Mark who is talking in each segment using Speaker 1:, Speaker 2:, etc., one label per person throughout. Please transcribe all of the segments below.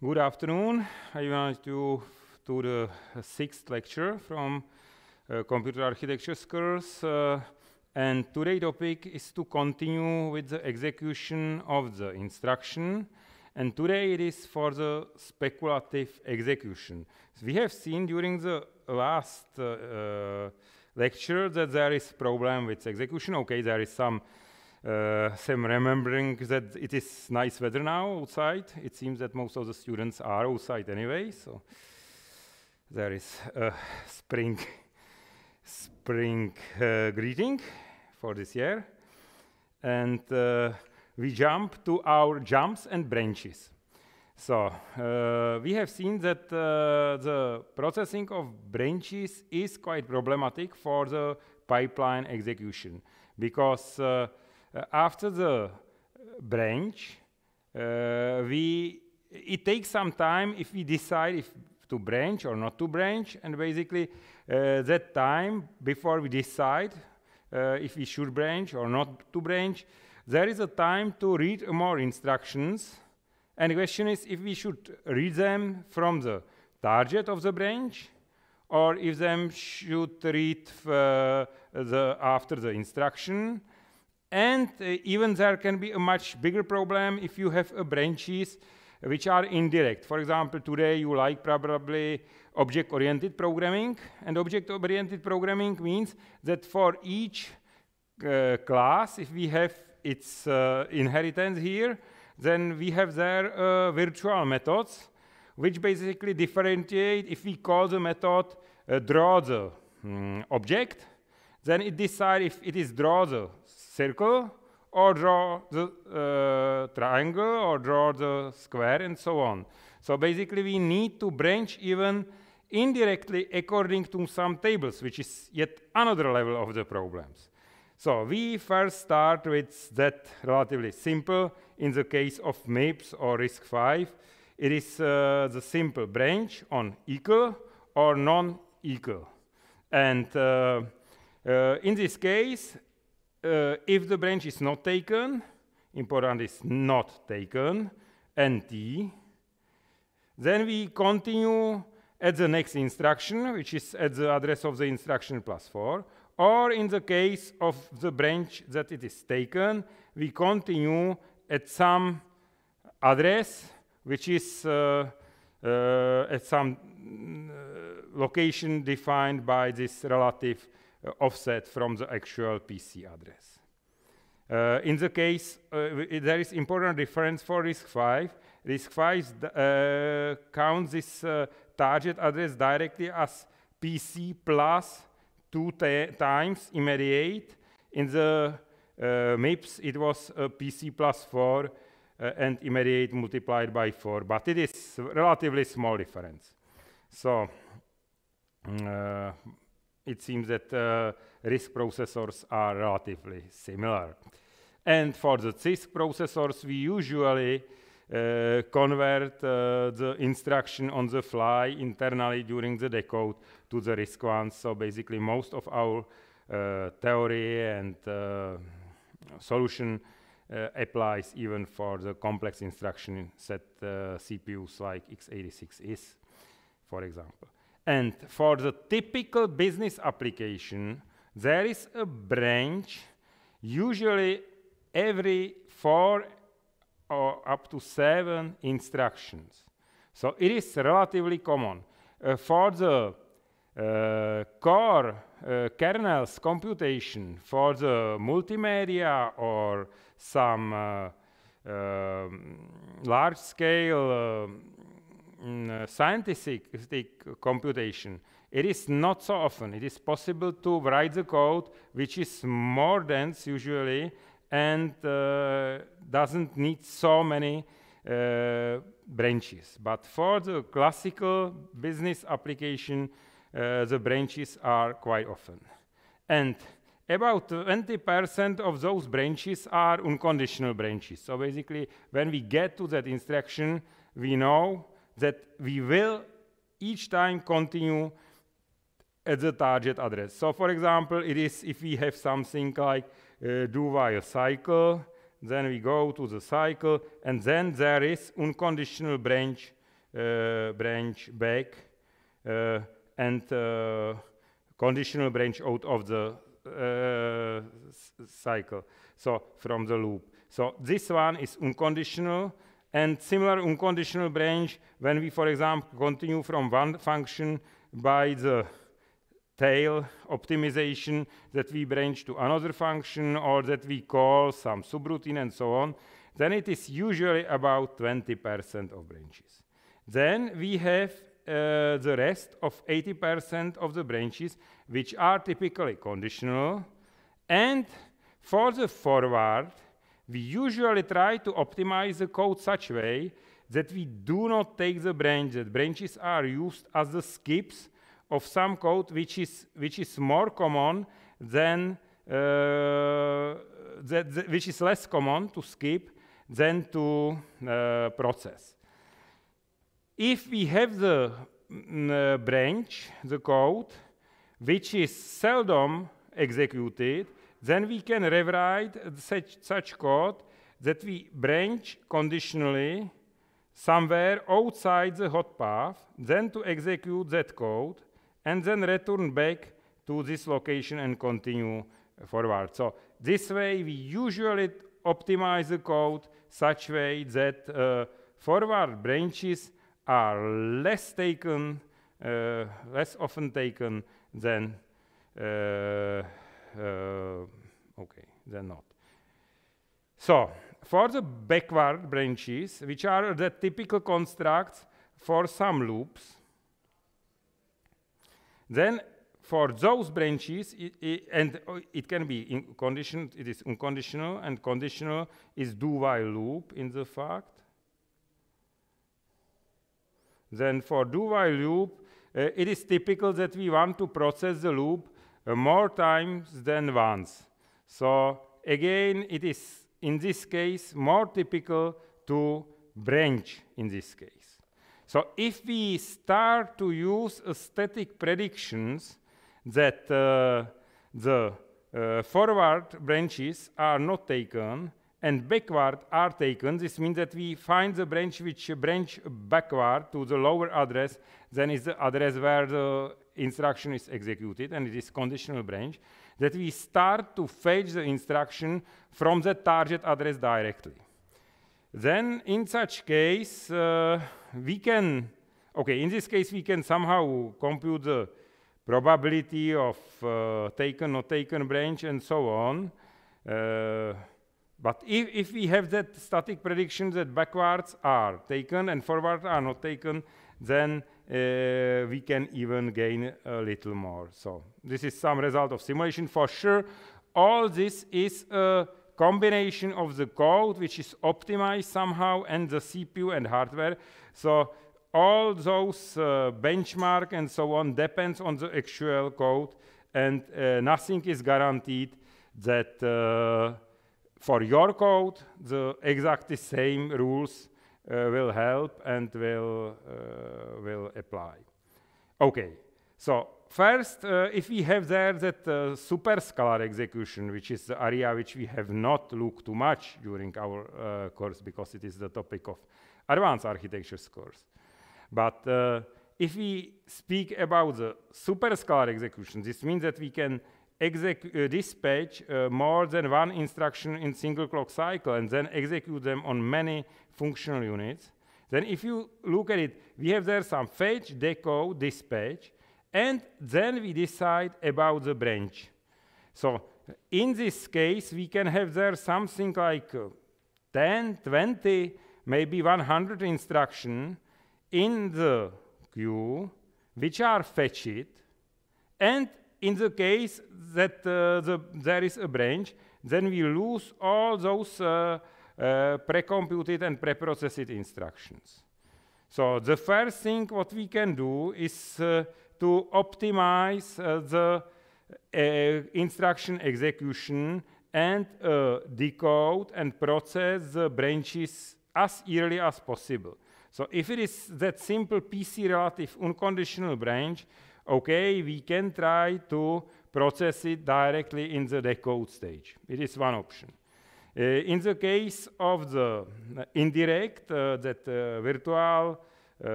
Speaker 1: Good afternoon. I want to the sixth lecture from computer architecture skills, and today's topic is to continue with the execution of the instruction, and today it is for the speculative execution. So we have seen during the last lecture that there is problem with execution. Okay, there is some remembering that it is nice weather now outside. It seems that most of the students are outside anyway, so there is a spring greeting for this year. And we jump to our jumps and branches. So we have seen that the processing of branches is quite problematic for the pipeline execution, because after the branch, it takes some time if we decide if to branch or not to branch, and basically that time before we decide if we should branch or not to branch, there is a time to read more instructions, and the question is if we should read them from the target of the branch, or if them should read after the instruction. And even there can be a much bigger problem if you have branches which are indirect. For example, today you like probably object-oriented programming, and object-oriented programming means that for each class, if we have its inheritance here, then we have there virtual methods which basically differentiate. If we call the method draw the object, then it decides if it is draw the circle, or draw the triangle, or draw the square, and so on. So basically we need to branch even indirectly according to some tables, which is yet another level of the problems. So we first start with that relatively simple. In the case of MIPS or RISC-V, it is the simple branch on equal or non-equal. And in this case, if the branch is not taken, important is not taken, NT, then we continue at the next instruction, which is at the address of the instruction +4, or in the case of the branch that it is taken, we continue at some address, which is at some location defined by this relative offset from the actual PC address. In the case, there is important difference for RISC-V. RISC-V counts this target address directly as PC plus 2 times immediate. In the MIPS, it was PC plus 4 and immediate multiplied by 4, but it is relatively small difference. So it seems that RISC processors are relatively similar. And for the CISC processors, we usually convert the instruction on the fly internally during the decode to the RISC ones. So basically most of our theory and solution applies even for the complex instruction set CPUs like x86 is, for example. And for the typical business application, there is a branch, usually every 4 or up to 7 instructions. So it is relatively common. For the core kernels computation, for the multimedia or some large-scale scientific computation, it is not so often. It is possible to write the code which is more dense usually and doesn't need so many branches. But for the classical business application, the branches are quite often. And about 20% of those branches are unconditional branches. So basically, when we get to that instruction, we know that we will each time continue at the target address. So for example, it is if we have something like do while cycle, then we go to the cycle, and then there is unconditional branch branch back and conditional branch out of the cycle, so from the loop. So this one is unconditional, and similar unconditional branch when we, for example, continue from one function by the tail optimization that we branch to another function, or that we call some subroutine and so on, then it is usually about 20% of branches. Then we have the rest of 80% of the branches, which are typically conditional. And for the forward, we usually try to optimize the code such way that we do not take the branch, that branches are used as the skips of some code which is more common than, which is less common to skip than to process. If we have the branch, the code, which is seldom executed, then we can rewrite such code that we branch conditionally somewhere outside the hot path, then to execute that code, and then return back to this location and continue forward. So this way we usually optimize the code such way that forward branches are less often taken than than not. So for the backward branches, which are the typical constructs for some loops, then for those branches, it can be conditioned, it is unconditional, and conditional is do-while loop in the fact. Then for do-while loop, it is typical that we want to process the loop more times than once. So again, it is in this case more typical to branch in this case. So if we start to use static predictions that the forward branches are not taken and backward are taken, this means that we find the branch which branch backward to the lower address, then is the address where the instruction is executed, and it is conditional branch, that we start to fetch the instruction from the target address directly. Then in such case, we can, in this case we can somehow compute the probability of taken, not taken branch and so on. But if we have that static prediction that backwards are taken and forward are not taken, then we can even gain a little more. So this is some result of simulation. For sure, all this is a combination of the code, which is optimized somehow, and the CPU and hardware. So all those benchmark and so on depends on the actual code, and nothing is guaranteed that for your code, the exactly same rules will help and will apply. Okay, so first, if we have there that superscalar execution, which is the area which we have not looked too much during our course because it is the topic of advanced architectures course. But if we speak about the superscalar execution, this means that we can dispatch more than one instruction in single clock cycle and then execute them on many functional units. Then if you look at it, we have there some fetch, decode, dispatch, and then we decide about the branch. So in this case, we can have there something like 10, 20, maybe 100 instructions in the queue, which are fetched, and in the case that there is a branch, then we lose all those pre-computed and pre-processed instructions. So the first thing what we can do is to optimize the instruction execution and decode and process the branches as early as possible. So if it is that simple PC relative unconditional branch, okay, we can try to process it directly in the decode stage. It is one option. In the case of the indirect, that virtual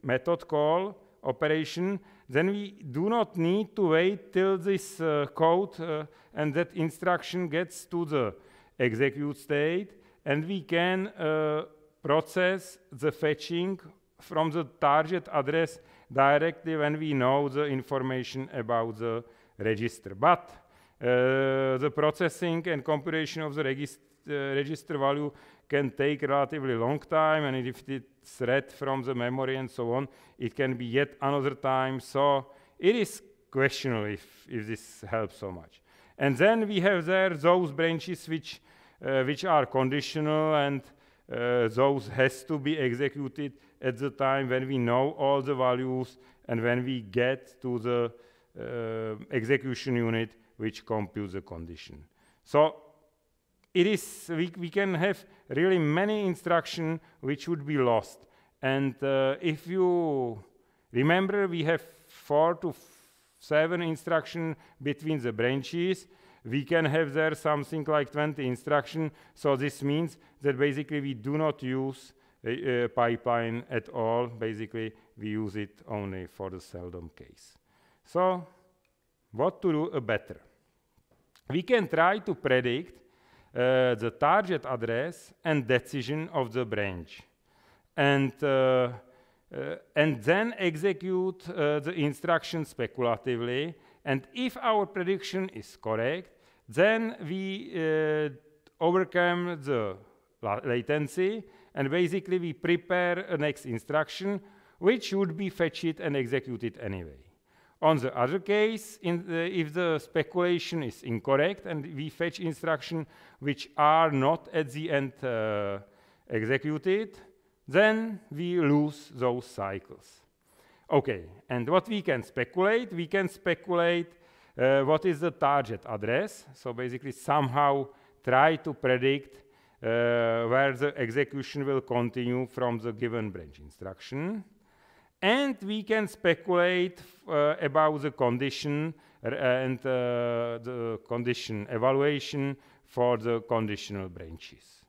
Speaker 1: method call operation, then we do not need to wait till this code and that instruction gets to the execute state, and we can process the fetching from the target address directly when we know the information about the register. But the processing and computation of the register value can take relatively long time, and if it's read from the memory and so on, it can be yet another time. So it is questionable if this helps so much. And then we have there those branches which are conditional, and those has to be executed at the time when we know all the values and when we get to the execution unit which computes the condition. So it is, we can have really many instructions which would be lost. And if you remember, we have 4 to 7 instructions between the branches. We can have there something like 20 instructions. So this means that basically we do not use a pipeline at all. Basically, we use it only for the seldom case. So what to do better? We can try to predict the target address and decision of the branch, and then execute the instruction speculatively. And if our prediction is correct, then we overcome the latency, and basically we prepare a next instruction which would be fetched and executed anyway. On the other case, if the speculation is incorrect and we fetch instructions which are not at the end executed, then we lose those cycles. Okay, and what we can speculate? We can speculate what is the target address. So basically somehow try to predict where the execution will continue from the given branch instruction. And we can speculate about the condition and the condition evaluation for the conditional branches.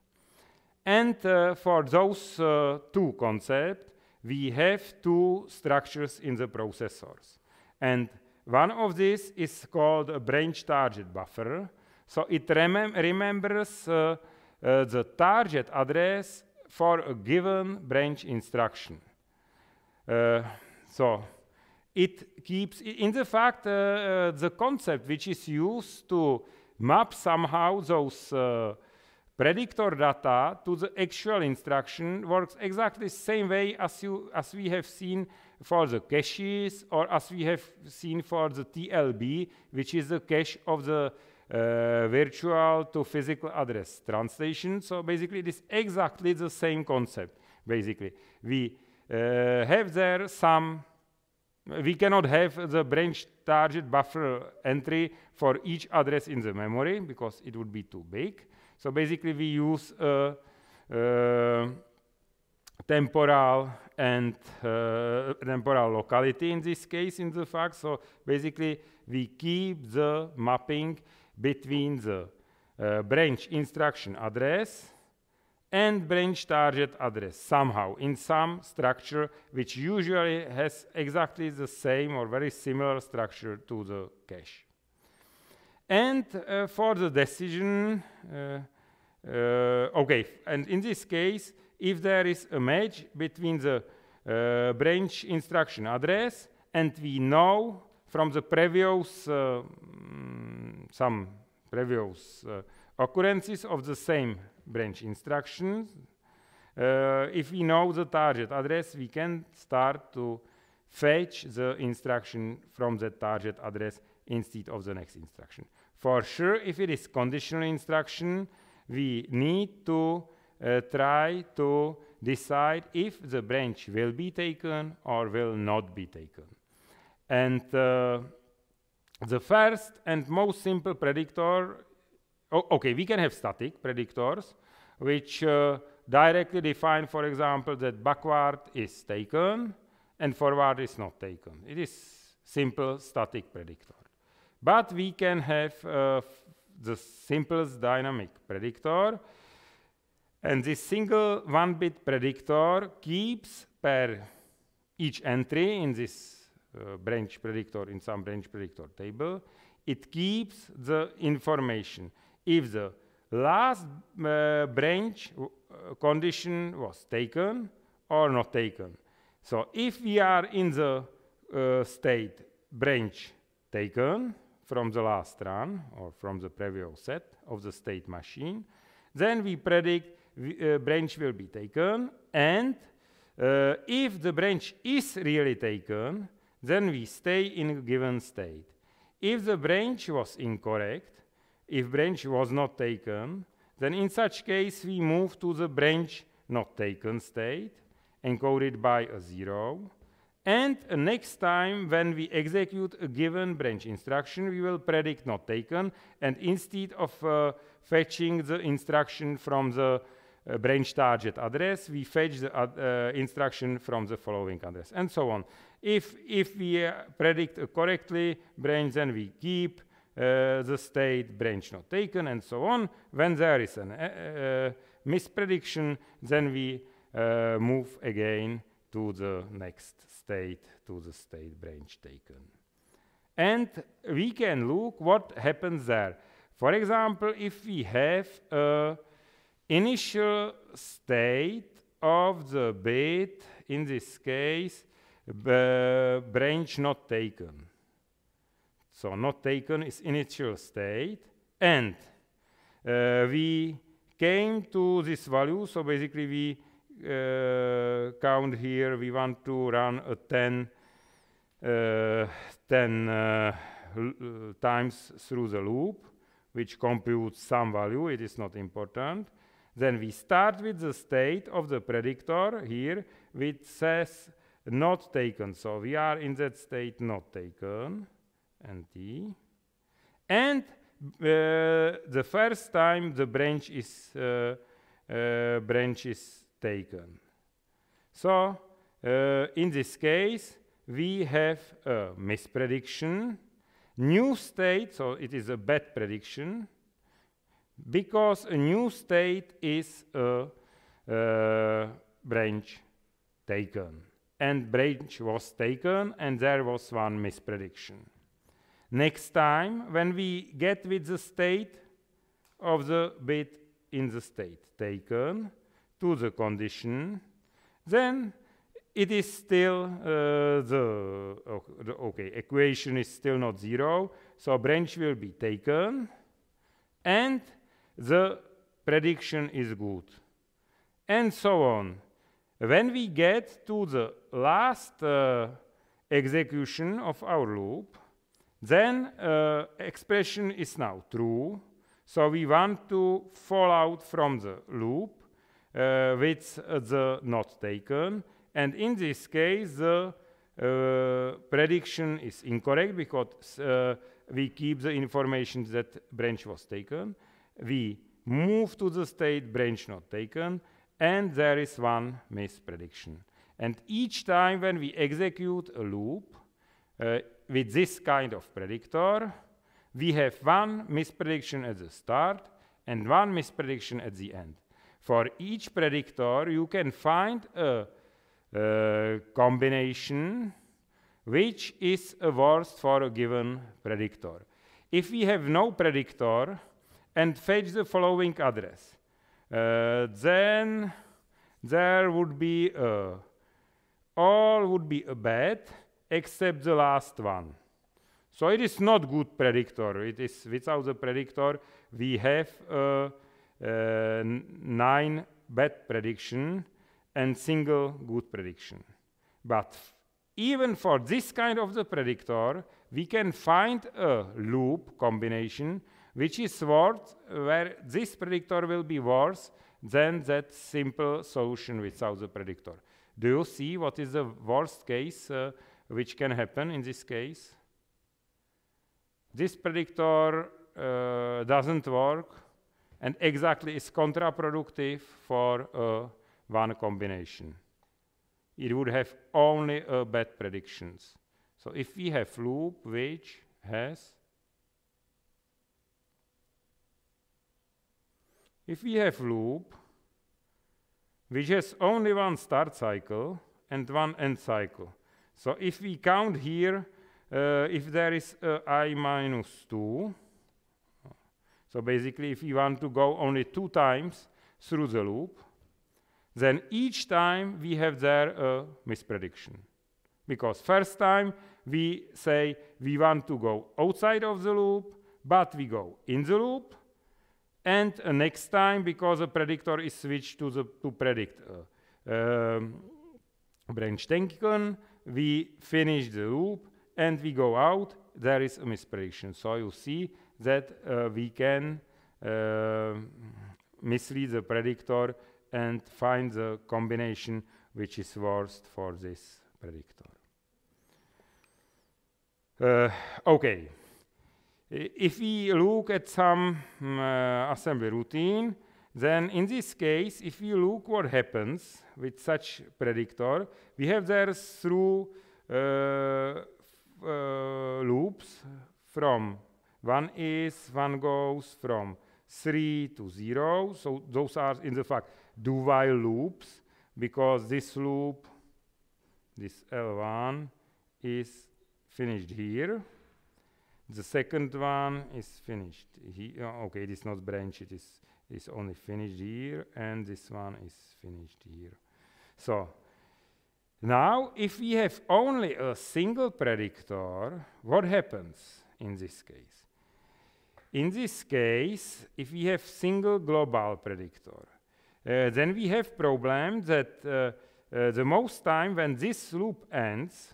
Speaker 1: And for those 2 concepts, we have 2 structures in the processors. And one of these is called a branch target buffer. So it remembers the target address for a given branch instruction. So it keeps, in the fact, the concept which is used to map somehow those predictor data to the actual instruction works exactly the same way as we have seen for the caches, or as we have seen for the TLB, which is the cache of the virtual to physical address translation. So basically it is exactly the same concept. Basically we have there some, we cannot have the branch target buffer entry for each address in the memory because it would be too big. So basically we use temporal and temporal locality in this case in the fact. So basically we keep the mapping between the branch instruction address and branch target address somehow in some structure which usually has exactly the same or very similar structure to the cache. And for the decision, okay, and in this case, if there is a match between the branch instruction address and we know from the previous, some previous occurrences of the same branch instructions, if we know the target address, we can start to fetch the instruction from the target address instead of the next instruction. For sure, if it is conditional instruction, we need to try to decide if the branch will be taken or will not be taken. And the first and most simple predictor, okay, we can have static predictors which directly define, for example, that backward is taken and forward is not taken. It is simple static predictor. But we can have the simplest dynamic predictor, and this single 1-bit predictor keeps per each entry in this branch predictor, in some branch predictor table, it keeps the information. If the last branch condition was taken or not taken. So if we are in the state branch taken from the last run or from the previous set of the state machine, then we predict branch will be taken, and if the branch is really taken, then we stay in a given state. If the branch was incorrect, if branch was not taken, then in such case we move to the branch not taken state, encoded by a 0. And next time when we execute a given branch instruction, we will predict not taken, and instead of fetching the instruction from the branch target address, we fetch the instruction from the following address, and so on. If we predict correctly branch, then we keep the state branch not taken, and so on. When there is a misprediction, then we move again to the next state, to the state branch taken. And we can look what happens there. For example, if we have a initial state of the bit, in this case, branch not taken. So not taken is initial state, and we came to this value. So basically we count here, we want to run a 10 times through the loop, which computes some value. It is not important. Then we start with the state of the predictor here, which says not taken. So we are in that state not taken, NT. And the first time the branch is taken. So in this case, we have a misprediction, new state, so it is a bad prediction, because a new state is a branch taken. And branch was taken, and there was one misprediction. Next time, when we get with the state of the bit in the state taken to the condition, then it is still the equation is still not 0, so branch will be taken, and the prediction is good, and so on. When we get to the last execution of our loop, then expression is now true, so we want to fall out from the loop with the not taken, and in this case the prediction is incorrect because we keep the information that branch was taken. We move to the state branch not taken, and there is one misprediction. And each time when we execute a loop with this kind of predictor, we have one misprediction at the start and one misprediction at the end. For each predictor, you can find a combination which is a worst for a given predictor. If we have no predictor and fetch the following address, then there would be all would be a bad except the last one. So it is not good predictor. It is without the predictor we have 9 bad prediction and single good prediction. But even for this kind of the predictor, we can find a loop combination which is worse, where this predictor will be worse than that simple solution without the predictor. Do you see what is the worst case which can happen in this case? This predictor doesn't work and exactly is counterproductive for one combination. It would have only bad predictions. So if we have loop which has only one start cycle and one end cycle. So if we count here, if there is I minus 2, so basically if we want to go only 2 times through the loop, then each time we have there a misprediction. Because first time we say we want to go outside of the loop, but we go in the loop, and next time, because the predictor is switched to predict branch taken, we finish the loop and we go out, there is a misprediction. So you see that we can mislead the predictor and find the combination which is worst for this predictor. Okay. If we look at some assembly routine, then in this case, if we look what happens with such predictor, we have there through loops from one goes from 3 to 0. So those are in the fact do-while loops, because this loop, this L1, is finished here. The second one is finished here. Okay, it is not branch, it is only finished here, and this one is finished here. So now if we have only a single predictor, what happens in this case? In this case, if we have single global predictor, then we have problem that the most time when this loop ends,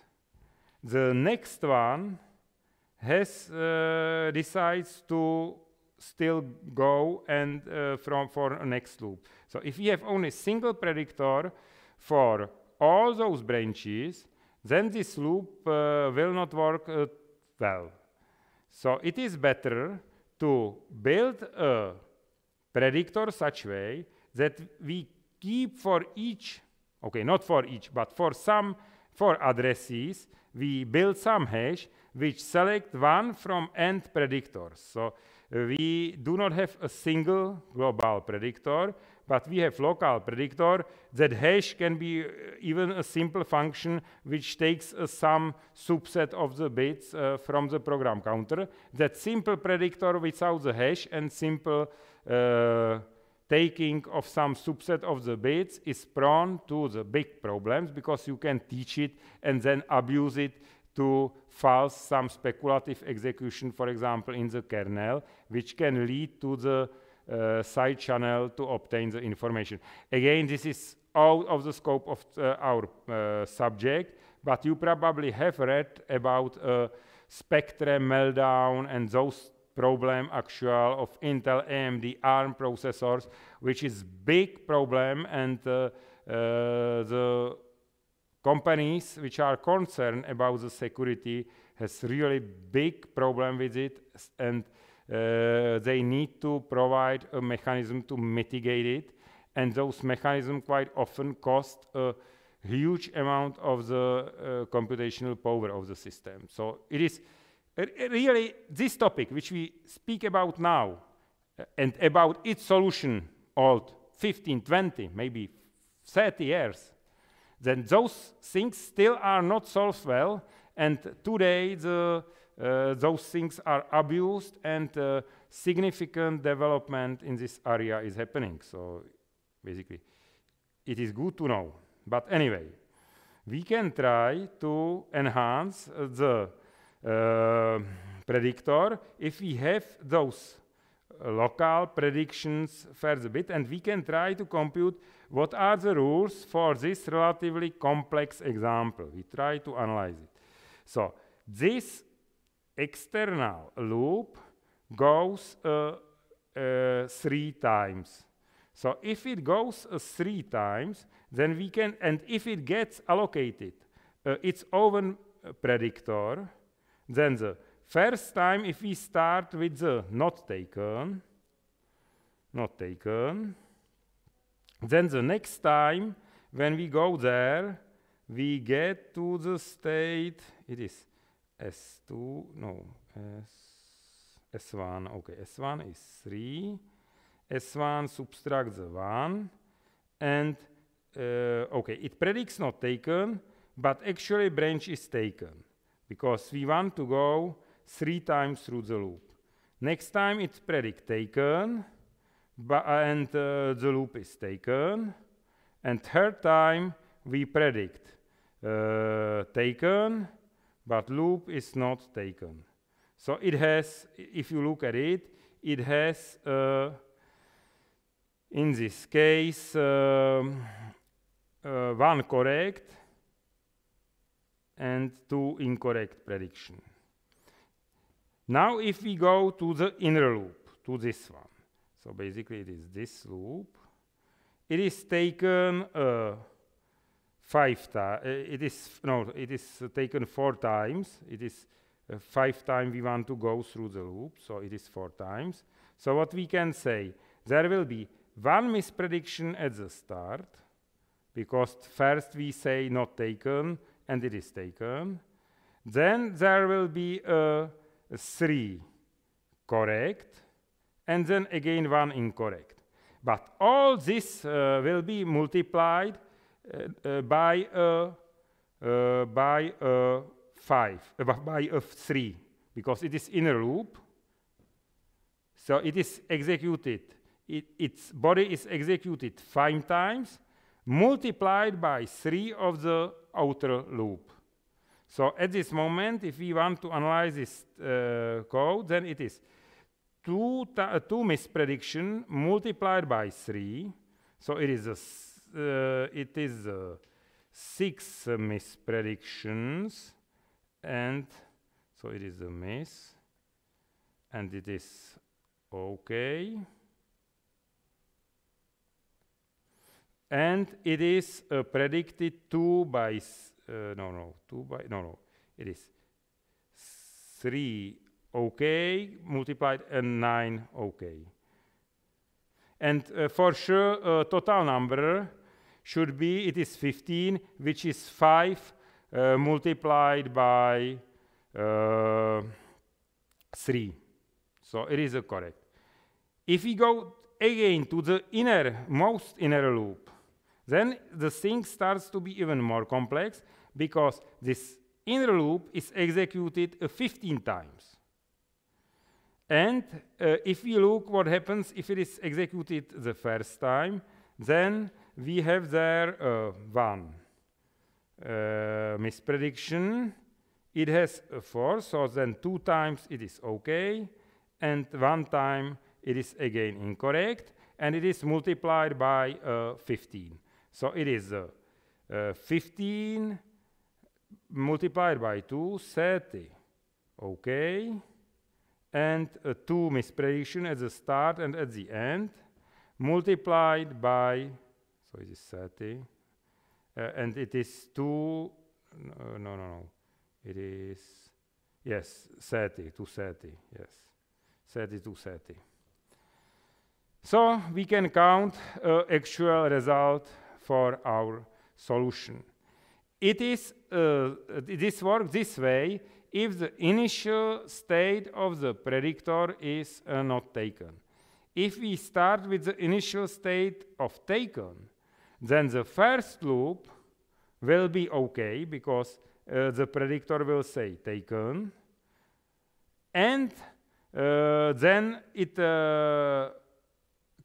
Speaker 1: the next one decides to still go and for a next loop. So if we have only single predictor for all those branches, then this loop will not work well. So it is better to build a predictor such way that we keep for each, okay, not for each, but for addresses, we build some hash which select one from end predictors. So we do not have a single global predictor, but we have local predictor. That hash can be even a simple function which takes some subset of the bits from the program counter. That simple predictor without the hash and simple taking of some subset of the bits is prone to the big problems, because you can teach it and then abuse it to false some speculative execution, for example, in the kernel, which can lead to the side channel to obtain the information. Again, this is out of the scope of our subject, but you probably have read about spectrum meltdown and those problem actual of Intel, AMD, ARM processors, which is big problem, and the companies which are concerned about the security has really big problem with it, and they need to provide a mechanism to mitigate it, and those mechanisms quite often cost a huge amount of the computational power of the system. So it is really this topic which we speak about now and about its solution old 15, 20, maybe 30 years, then those things still are not solved well, and today those things are abused, and significant development in this area is happening. So basically, it is good to know. But anyway, we can try to enhance the predictor if we have those local predictions further bit, and we can try to compute what are the rules for this relatively complex example. We try to analyze it. So this external loop goes 3 times. So if it goes 3 times, then we can, and if it gets allocated its own predictor, then the first time, if we start with the not taken, then the next time when we go there, we get to the state, it is S2, no, S1, okay, S1 is 3, S1 subtracts the 1, and okay, it predicts not taken, but actually branch is taken, because we want to go 3 times through the loop. Next time it predict taken, and the loop is taken, and third time we predict taken, but loop is not taken. So it has, if you look at it, it has, in this case, 1 correct and 2 incorrect prediction. Now if we go to the inner loop, to this one, so basically it is this loop, it is taken 5 times, it is taken 4 times, it is 5 times we want to go through the loop, so it is 4 times. So what we can say, there will be 1 misprediction at the start, because first we say not taken, and it is taken. Then there will be 3 correct, and then again 1 incorrect. But all this will be multiplied by 3, because it is inner loop. So it is executed, its body is executed 5 times, multiplied by 3 of the outer loop. So at this moment, if we want to analyze this code, then it is 2 misprediction multiplied by 3. So it is 6 mispredictions, and so it is a miss, and it is okay. And it is predicted 2 by, it is 3 okay, multiplied and 9 okay. And for sure, total number should be, it is 15, which is 5 multiplied by 3. So it is correct. If we go again to the most inner loop, then the thing starts to be even more complex, because this inner loop is executed 15 times. And if we look what happens if it is executed the first time, then we have there 1 misprediction. It has 4, so then 2 times it is okay, and 1 time it is again incorrect, and it is multiplied by 15. So it is 15 multiplied by 2, 30, okay, and 2 misprediction at the start and at the end, multiplied by, so it is 30, and it is 2, it is, yes, 30 to 30, yes, 30 to 30. So we can count actual result for our solution. It is, this works this way if the initial state of the predictor is not taken. If we start with the initial state of taken, then the first loop will be okay, because the predictor will say taken, and then it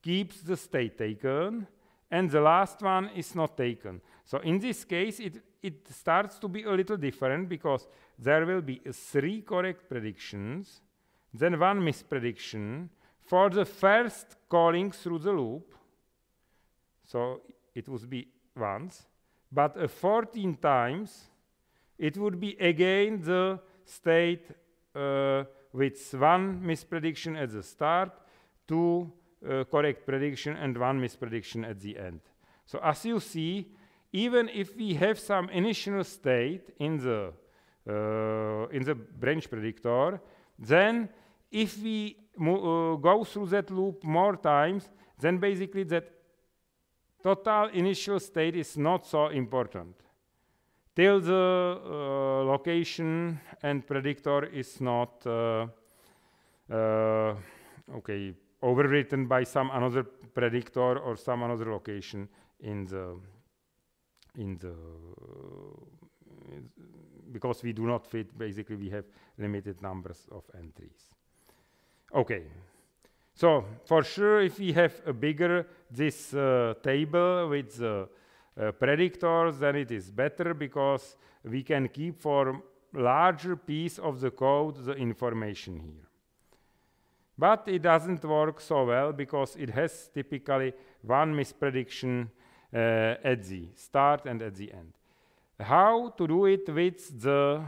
Speaker 1: keeps the state taken, and the last one is not taken. So in this case, it starts to be a little different, because there will be 3 correct predictions, then 1 misprediction for the first calling through the loop. So it would be once, but 14 times it would be again the state with 1 misprediction at the start, 2 correct prediction, and 1 misprediction at the end. So as you see, even if we have some initial state in the branch predictor, then if we go through that loop more times, then basically that total initial state is not so important, till the location and predictor is not overwritten by some another predictor or some another location in the because we do not fit, basically we have limited numbers of entries. Okay, so for sure if we have a bigger this table with the predictors, then it is better because we can keep for larger piece of the code the information here. But it doesn't work so well because it has typically one misprediction at the start and at the end. How to do it with the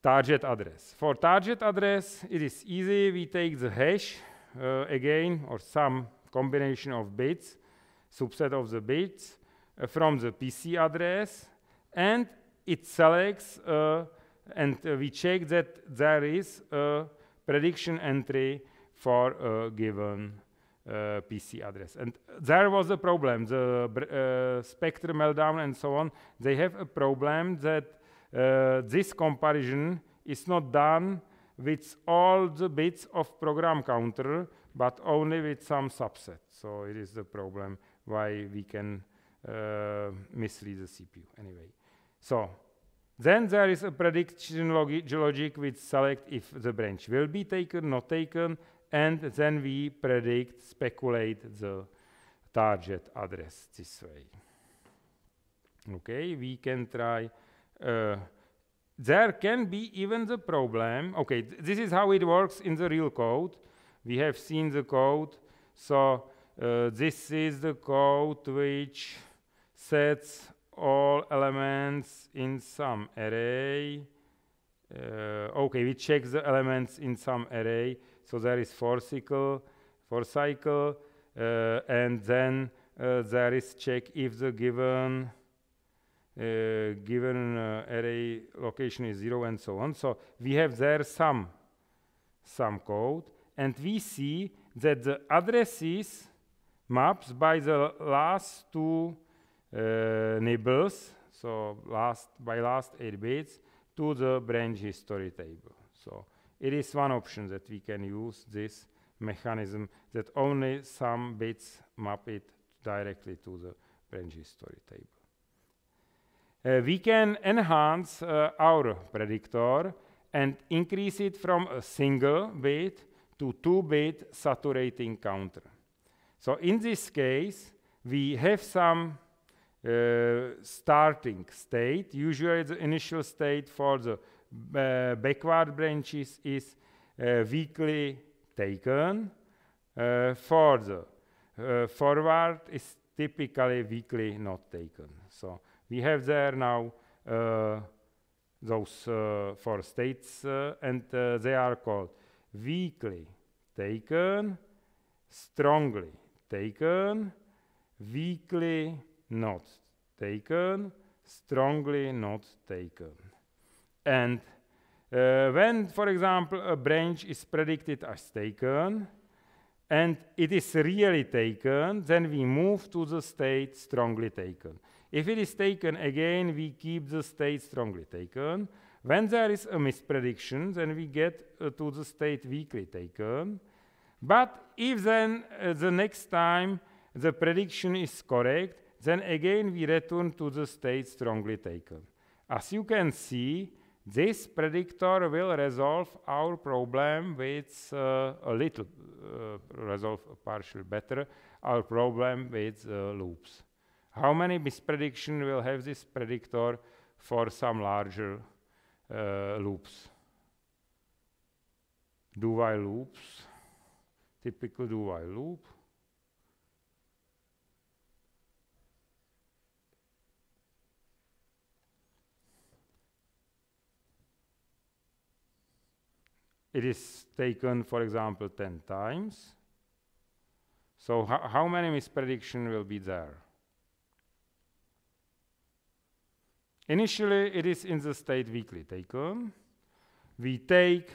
Speaker 1: target address? For target address, it is easy. We take the hash again, or some combination of bits, subset of the bits from the PC address, and it selects and we check that there is a prediction entry for a given PC address. And there was a problem. The Spectre meltdown and so on, they have a problem that this comparison is not done with all the bits of program counter, but only with some subset. So it is the problem why we can mislead the CPU anyway. So then there is a prediction logic which select if the branch will be taken, not taken, and then we predict, speculate the target address this way. Okay, we can try. There can be even the problem. Okay, this is how it works in the real code. We have seen the code. So this is the code which sets all elements in some array. Okay, we check the elements in some array. So there is for cycle, and then there is check if the given array location is 0 and so on. So we have there some code, and we see that the addresses maps by the last two nibbles, so by last 8 bits, to the branch history table. So it is one option that we can use this mechanism that only some bits map it directly to the branch history table. We can enhance our predictor and increase it from a single bit to 2-bit saturating counter. So in this case, we have some starting state. Usually the initial state for the backward branches is weakly taken. For the forward is typically weakly not taken. So we have there now those 4 states, and they are called weakly taken, strongly taken, weakly not taken, strongly not taken. And when, for example, a branch is predicted as taken, and it is really taken, then we move to the state strongly taken. If it is taken again, we keep the state strongly taken. When there is a misprediction, then we get to the state weakly taken. But if then the next time the prediction is correct, then again we return to the state strongly taken. As you can see, this predictor will resolve our problem with resolve partially better our problem with loops. How many misprediction will have this predictor for some larger loops? Do-while loops, typical do-while loop. It is taken, for example, 10 times. So how many misprediction will be there? Initially, it is in the state weakly taken. We take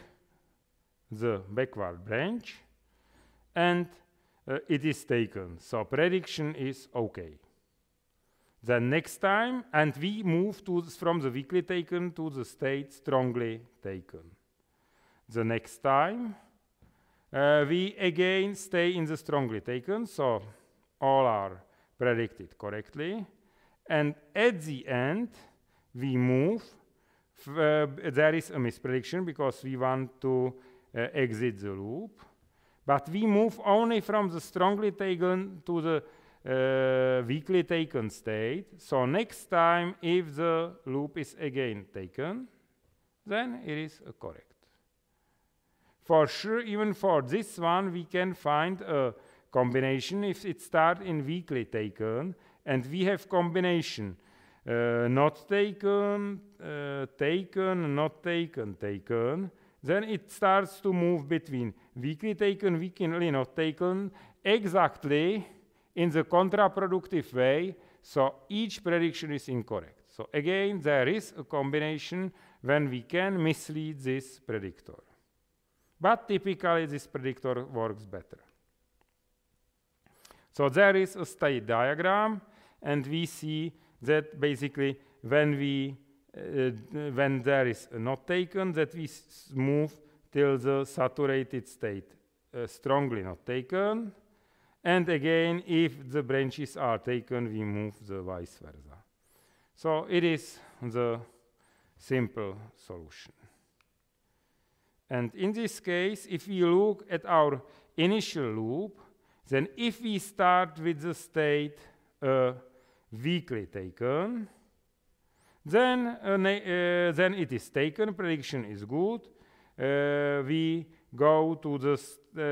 Speaker 1: the backward branch, and it is taken. So prediction is OK. The next time, and we move from the weakly taken to the state strongly taken. The next time, we again stay in the strongly taken, so all are predicted correctly. And at the end, we move. There is a misprediction because we want to exit the loop. But we move only from the strongly taken to the weakly taken state. So next time, if the loop is again taken, then it is correct. For sure, even for this one, we can find a combination if it starts in weakly taken, and we have combination not taken, taken, not taken, taken. Then it starts to move between weakly taken, weakly not taken, exactly in the contraproductive way, so each prediction is incorrect. So again, there is a combination when we can mislead this predictor. But typically, this predictor works better. So there is a state diagram, and we see that basically when there is a not taken, that we move till the saturated state, strongly not taken. And again, if the branches are taken, we move the vice versa. So it is the simple solution. And in this case, if we look at our initial loop, then if we start with the state weakly taken, then it is taken, prediction is good. We go to the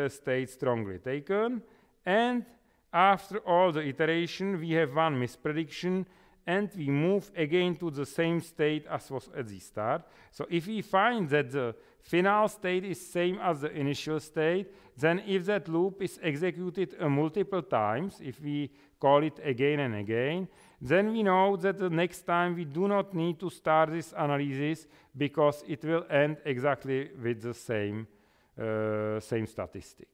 Speaker 1: state strongly taken, and after all the iteration, we have one misprediction, and we move again to the same state as was at the start. So if we find that the final state is same as the initial state, then if that loop is executed multiple times, if we call it again and again, then we know that the next time we do not need to start this analysis because it will end exactly with the same statistic.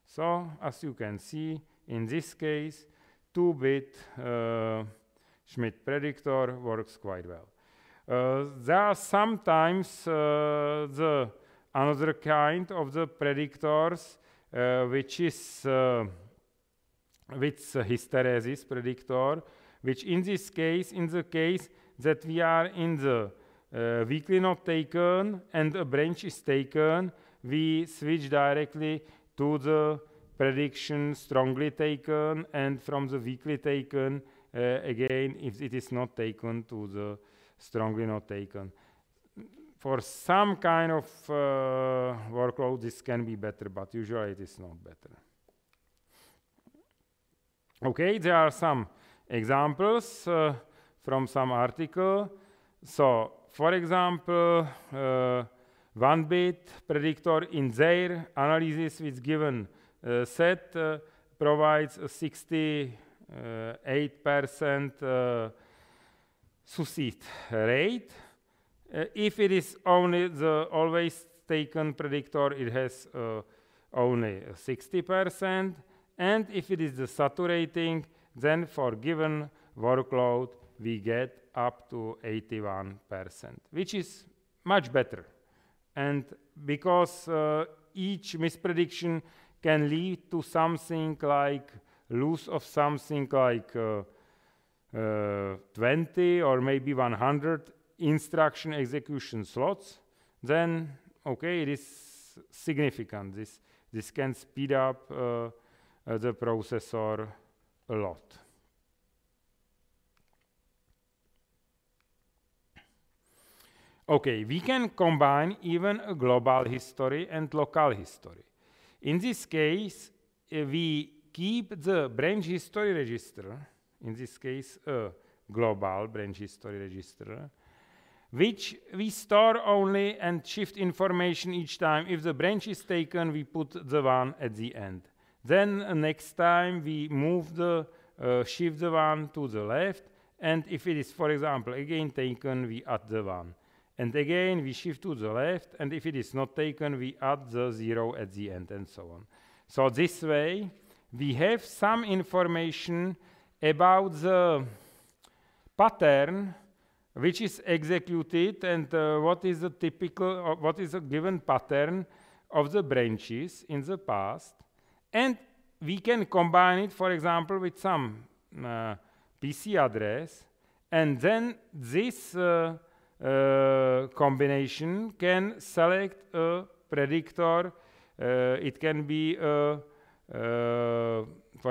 Speaker 1: So as you can see, in this case, 2-bit Schmidt predictor works quite well. There are sometimes another kind of the predictors, which is with hysteresis predictor, which in this case, in the case that we are in the weakly not taken and a branch is taken, we switch directly to the prediction strongly taken, and from the weakly taken, again, if it is not taken, to the strongly not taken. For some kind of workload, this can be better, but usually it is not better. Okay, there are some examples from some article. So, for example, 1-bit predictor in their analysis with given set provides a 68% succeed rate. If it is only the always taken predictor, it has only 60%. And if it is the saturating, then for given workload, we get up to 81%, which is much better. And because each misprediction can lead to something like loss of something like 20 or maybe 100 instruction execution slots, then okay, it is significant. This can speed up the processor a lot. Okay, we can combine even a global history and local history. In this case, we keep the branch history register, in this case a global branch history register, which we store only and shift information each time. If the branch is taken, we put the one at the end. Then next time we move the shift the one to the left, and if it is, for example, again taken, we add the one. And again we shift to the left, and if it is not taken, we add the 0 at the end, and so on. So this way we have some information about the pattern which is executed, and what is the typical, what is a given pattern of the branches in the past. And we can combine it, for example, with some PC address, and then this combination can select a predictor. It can be, for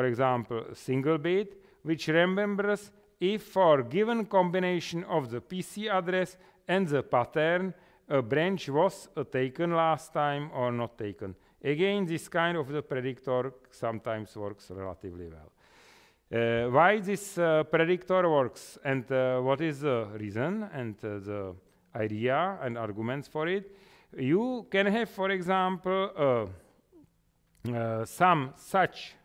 Speaker 1: example, a single bit, which remembers if for given combination of the PC address and the pattern, a branch was taken last time or not taken. Again, this kind of the predictor sometimes works relatively well. Why this predictor works and what is the reason and the idea and arguments for it? You can have, for example, some such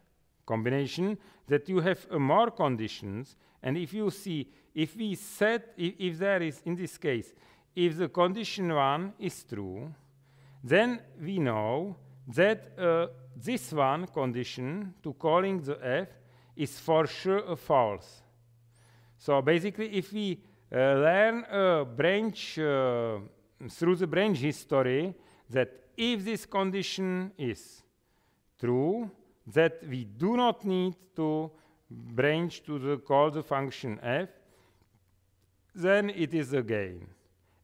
Speaker 1: combination that you have more conditions, and if you see, if we set, if there is, in this case, if the condition 1 is true, then we know that this one condition to calling the f is for sure a false. So basically, if we learn a branch through the branch history, that if this condition is true, that we do not need to branch to call the function f, then it is a gain.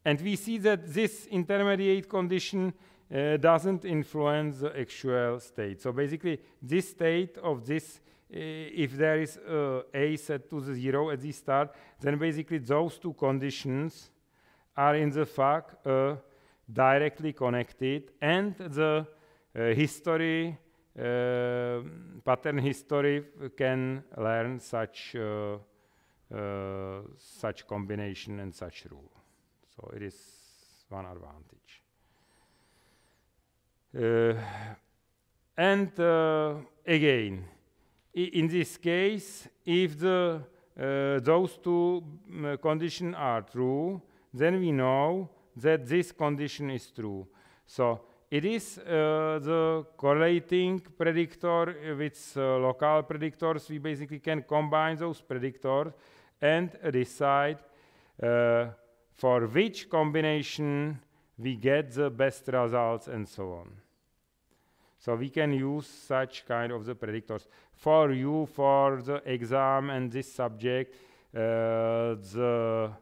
Speaker 1: And we see that this intermediate condition doesn't influence the actual state. So basically, this state of this, if there is a set to the 0 at the start, then basically those two conditions are in the fact directly connected, and the history, pattern history can learn such combination and such rule. So it is one advantage. And again, in this case, if those two conditions are true, then we know that this condition is true. So it is the correlating predictor with local predictors. We basically can combine those predictors and decide for which combination we get the best results and so on. So we can use such kind of the predictors. For you, for the exam and this subject, the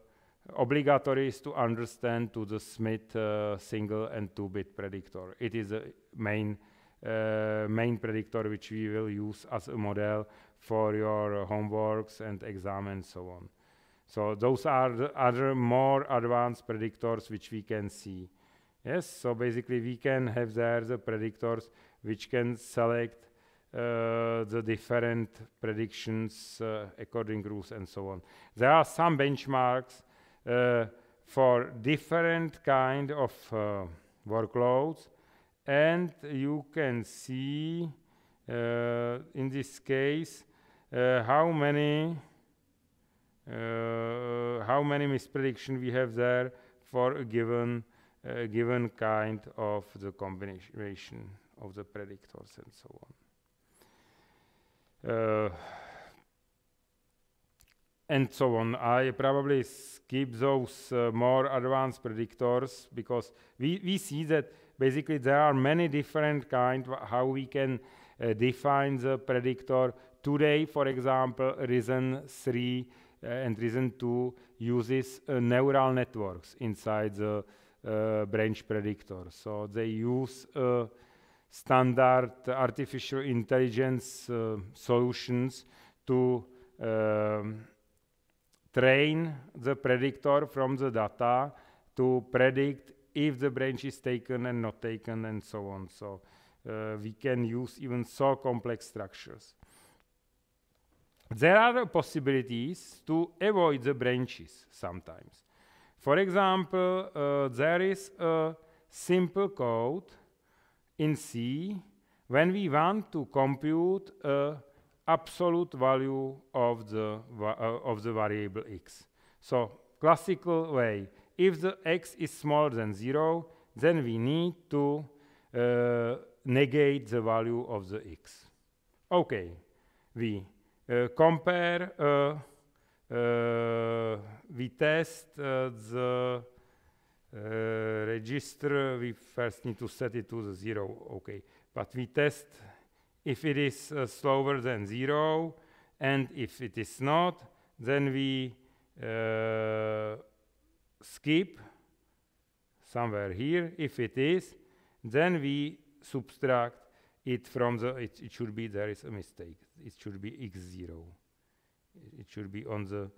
Speaker 1: obligatory is to understand to the Smith single and 2-bit predictor. It is the main predictor which we will use as a model for your homeworks and exam and so on. So those are the other more advanced predictors which we can see. Yes, so basically we can have there the predictors which can select the different predictions according rules and so on. There are some benchmarks for different kind of workloads, and you can see in this case how many misprediction we have there for a given kind of the combination of the predictors and so on. And so on. I probably skip those more advanced predictors because we see that basically there are many different kinds how we can define the predictor. Today, for example, Zen 3 and Zen 2 uses neural networks inside the branch predictor. So they use standard artificial intelligence solutions to train the predictor from the data to predict if the branch is taken and not taken and so on. So we can use even so complex structures. There are possibilities to avoid the branches sometimes. For example, there is a simple code in C when we want to compute an absolute value of the variable x. So classical way, if the x is smaller than 0, then we need to negate the value of the x. Okay, we compare, we test the register. We first need to set it to the 0, okay. But we test if it is slower than 0, and if it is not, then we skip somewhere here. If it is, then we subtract it from the, it should be, there is a mistake, it should be x0. It should be on the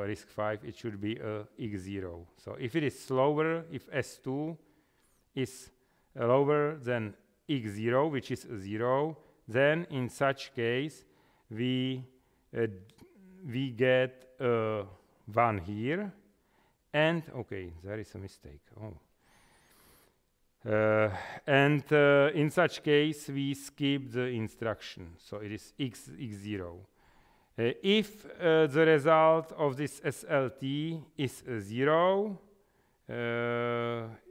Speaker 1: risk 5, it should be x0. So if it is slower, if S2 is lower than x0, which is 0, then in such case we get 1 here, and okay, there is a mistake. Oh. And in such case we skip the instruction, so it is x0. If the result of this SLT is 0,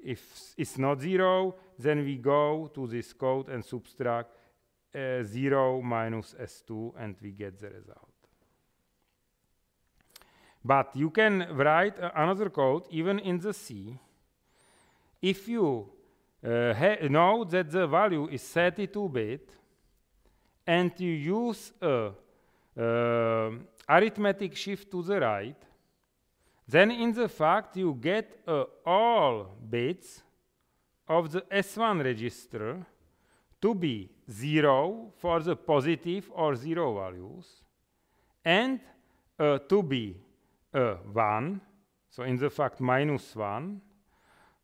Speaker 1: if it's not 0, then we go to this code and subtract 0 minus S2, and we get the result. But you can write another code even in the C. If you know that the value is 32-bit, and you use a arithmetic shift to the right, then in the fact you get all bits of the S1 register to be 0 for the positive or 0 values, and to be 1, so in the fact -1,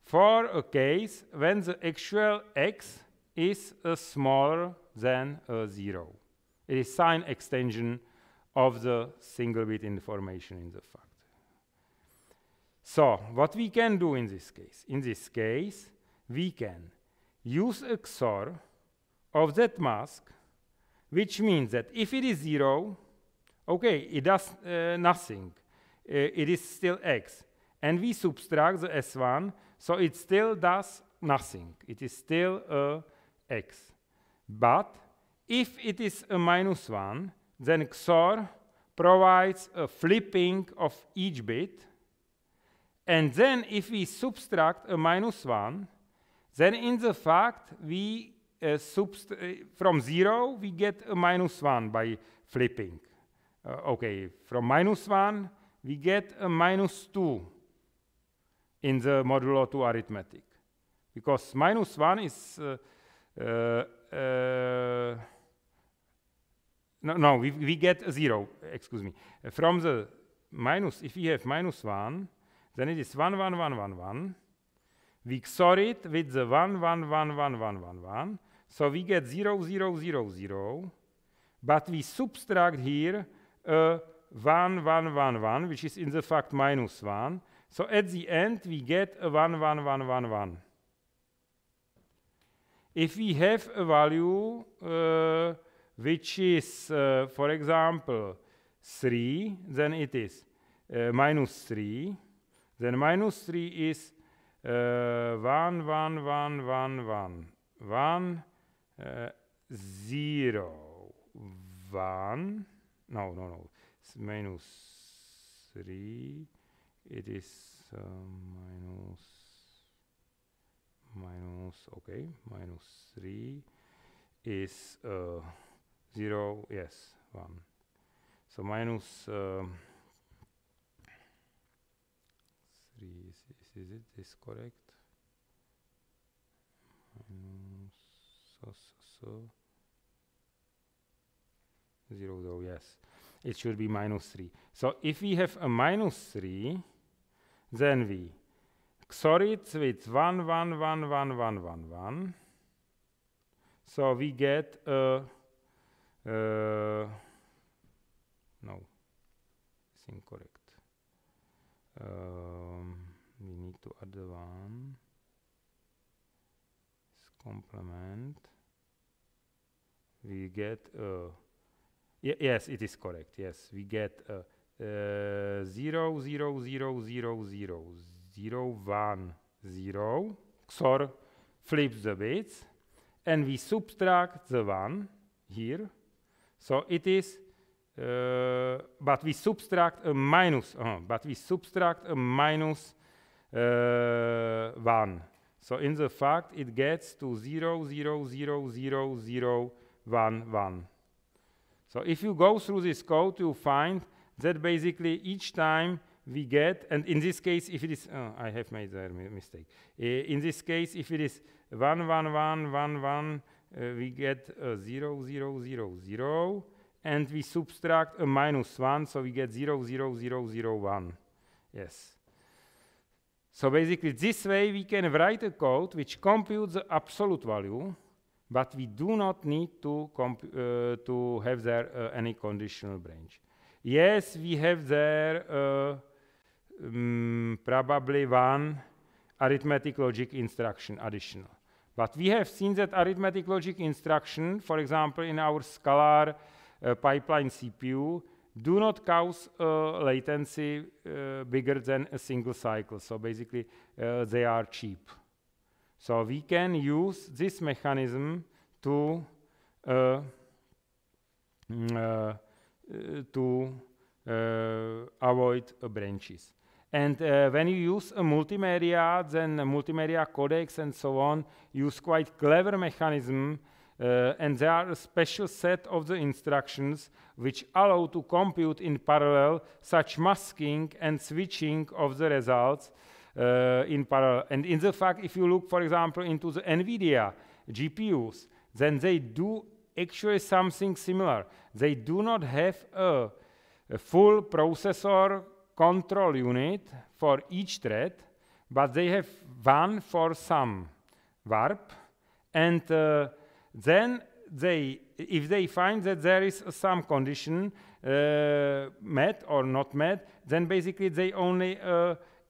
Speaker 1: for a case when the actual x is smaller than 0. It is sign extension of the single bit information in the fact. So what we can do in this case? In this case, we can use a XOR of that mask, which means that if it is 0, okay, it does nothing. It is still x. And we subtract the S1, so it still does nothing. It is still x. But if it is a -1, then XOR provides a flipping of each bit. And then if we subtract a -1, then in the fact we from 0 we get a -1 by flipping. Okay, from -1 we get a -2 in the modulo 2 arithmetic, because -1 is we get a 0, excuse me. From the minus, if we have -1, then it is 1, 1, 1, 1, 1. We XOR it with the 1, 1, 1, 1, 1, 1, 1. So we get 0, 0, 0, 0. But we subtract here 1, 1, 1, 1, which is in the fact -1. So at the end we get a 1, 1, 1, 1, 1. If we have a value which is, for example, 3, then it is -3. Then -3 is 1, 1, 1, 1, 1, 1, 0, 1. No. It's -3. It is okay, -3 is 0, yes, 1. So -3, is this correct? Zero, 0, yes. It should be -3. So if we have a -3, then we XOR it with 1, 1, 1, 1, 1, 1, 1. So we get a no, it's incorrect. We need to add the 1. It's complement. We get yes, it is correct. Yes, we get 0, 0, 0, 0, 0, 0, 1, 0. XOR flips the bits, and we subtract the 1 here. So it is, but we subtract a -1. So in the fact, it gets to 0, 0, 0, 0, 0, 1, 1. So if you go through this code, you find that basically each time we get, and in this case, if it is, I have made a mistake. In this case, if it is 1, 1, 1, 1, 1, we get 0, 0, 0, 0, and we subtract a -1, so we get 0, 0, 0, 0, 1. Yes. So basically, this way we can write a code which computes the absolute value, but we do not need to have there any conditional branch. Yes, we have there probably one arithmetic logic instruction additional. But we have seen that arithmetic logic instruction, for example, in our scalar pipeline CPU, do not cause latency bigger than a single cycle. So basically, they are cheap. So we can use this mechanism to avoid branches. And when you use a multimedia, then multimedia codecs and so on use quite clever mechanism, and there are a special set of the instructions which allow to compute in parallel such masking and switching of the results in parallel. And in the fact, if you look, for example, into the NVIDIA GPUs, then they do actually something similar. They do not have a full processor control unit for each thread, but they have one for some warp, and then if they find that there is some condition met or not met, then basically they only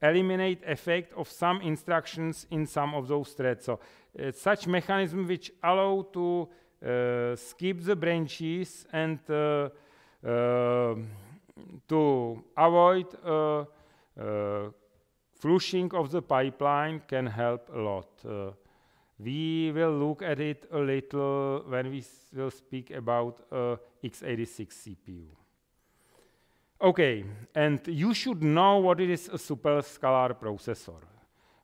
Speaker 1: eliminate effect of some instructions in some of those threads. So such mechanism which allow to skip the branches and to avoid flushing of the pipeline can help a lot. We will look at it a little when we will speak about x86 CPU. Okay, and you should know what it is a superscalar processor.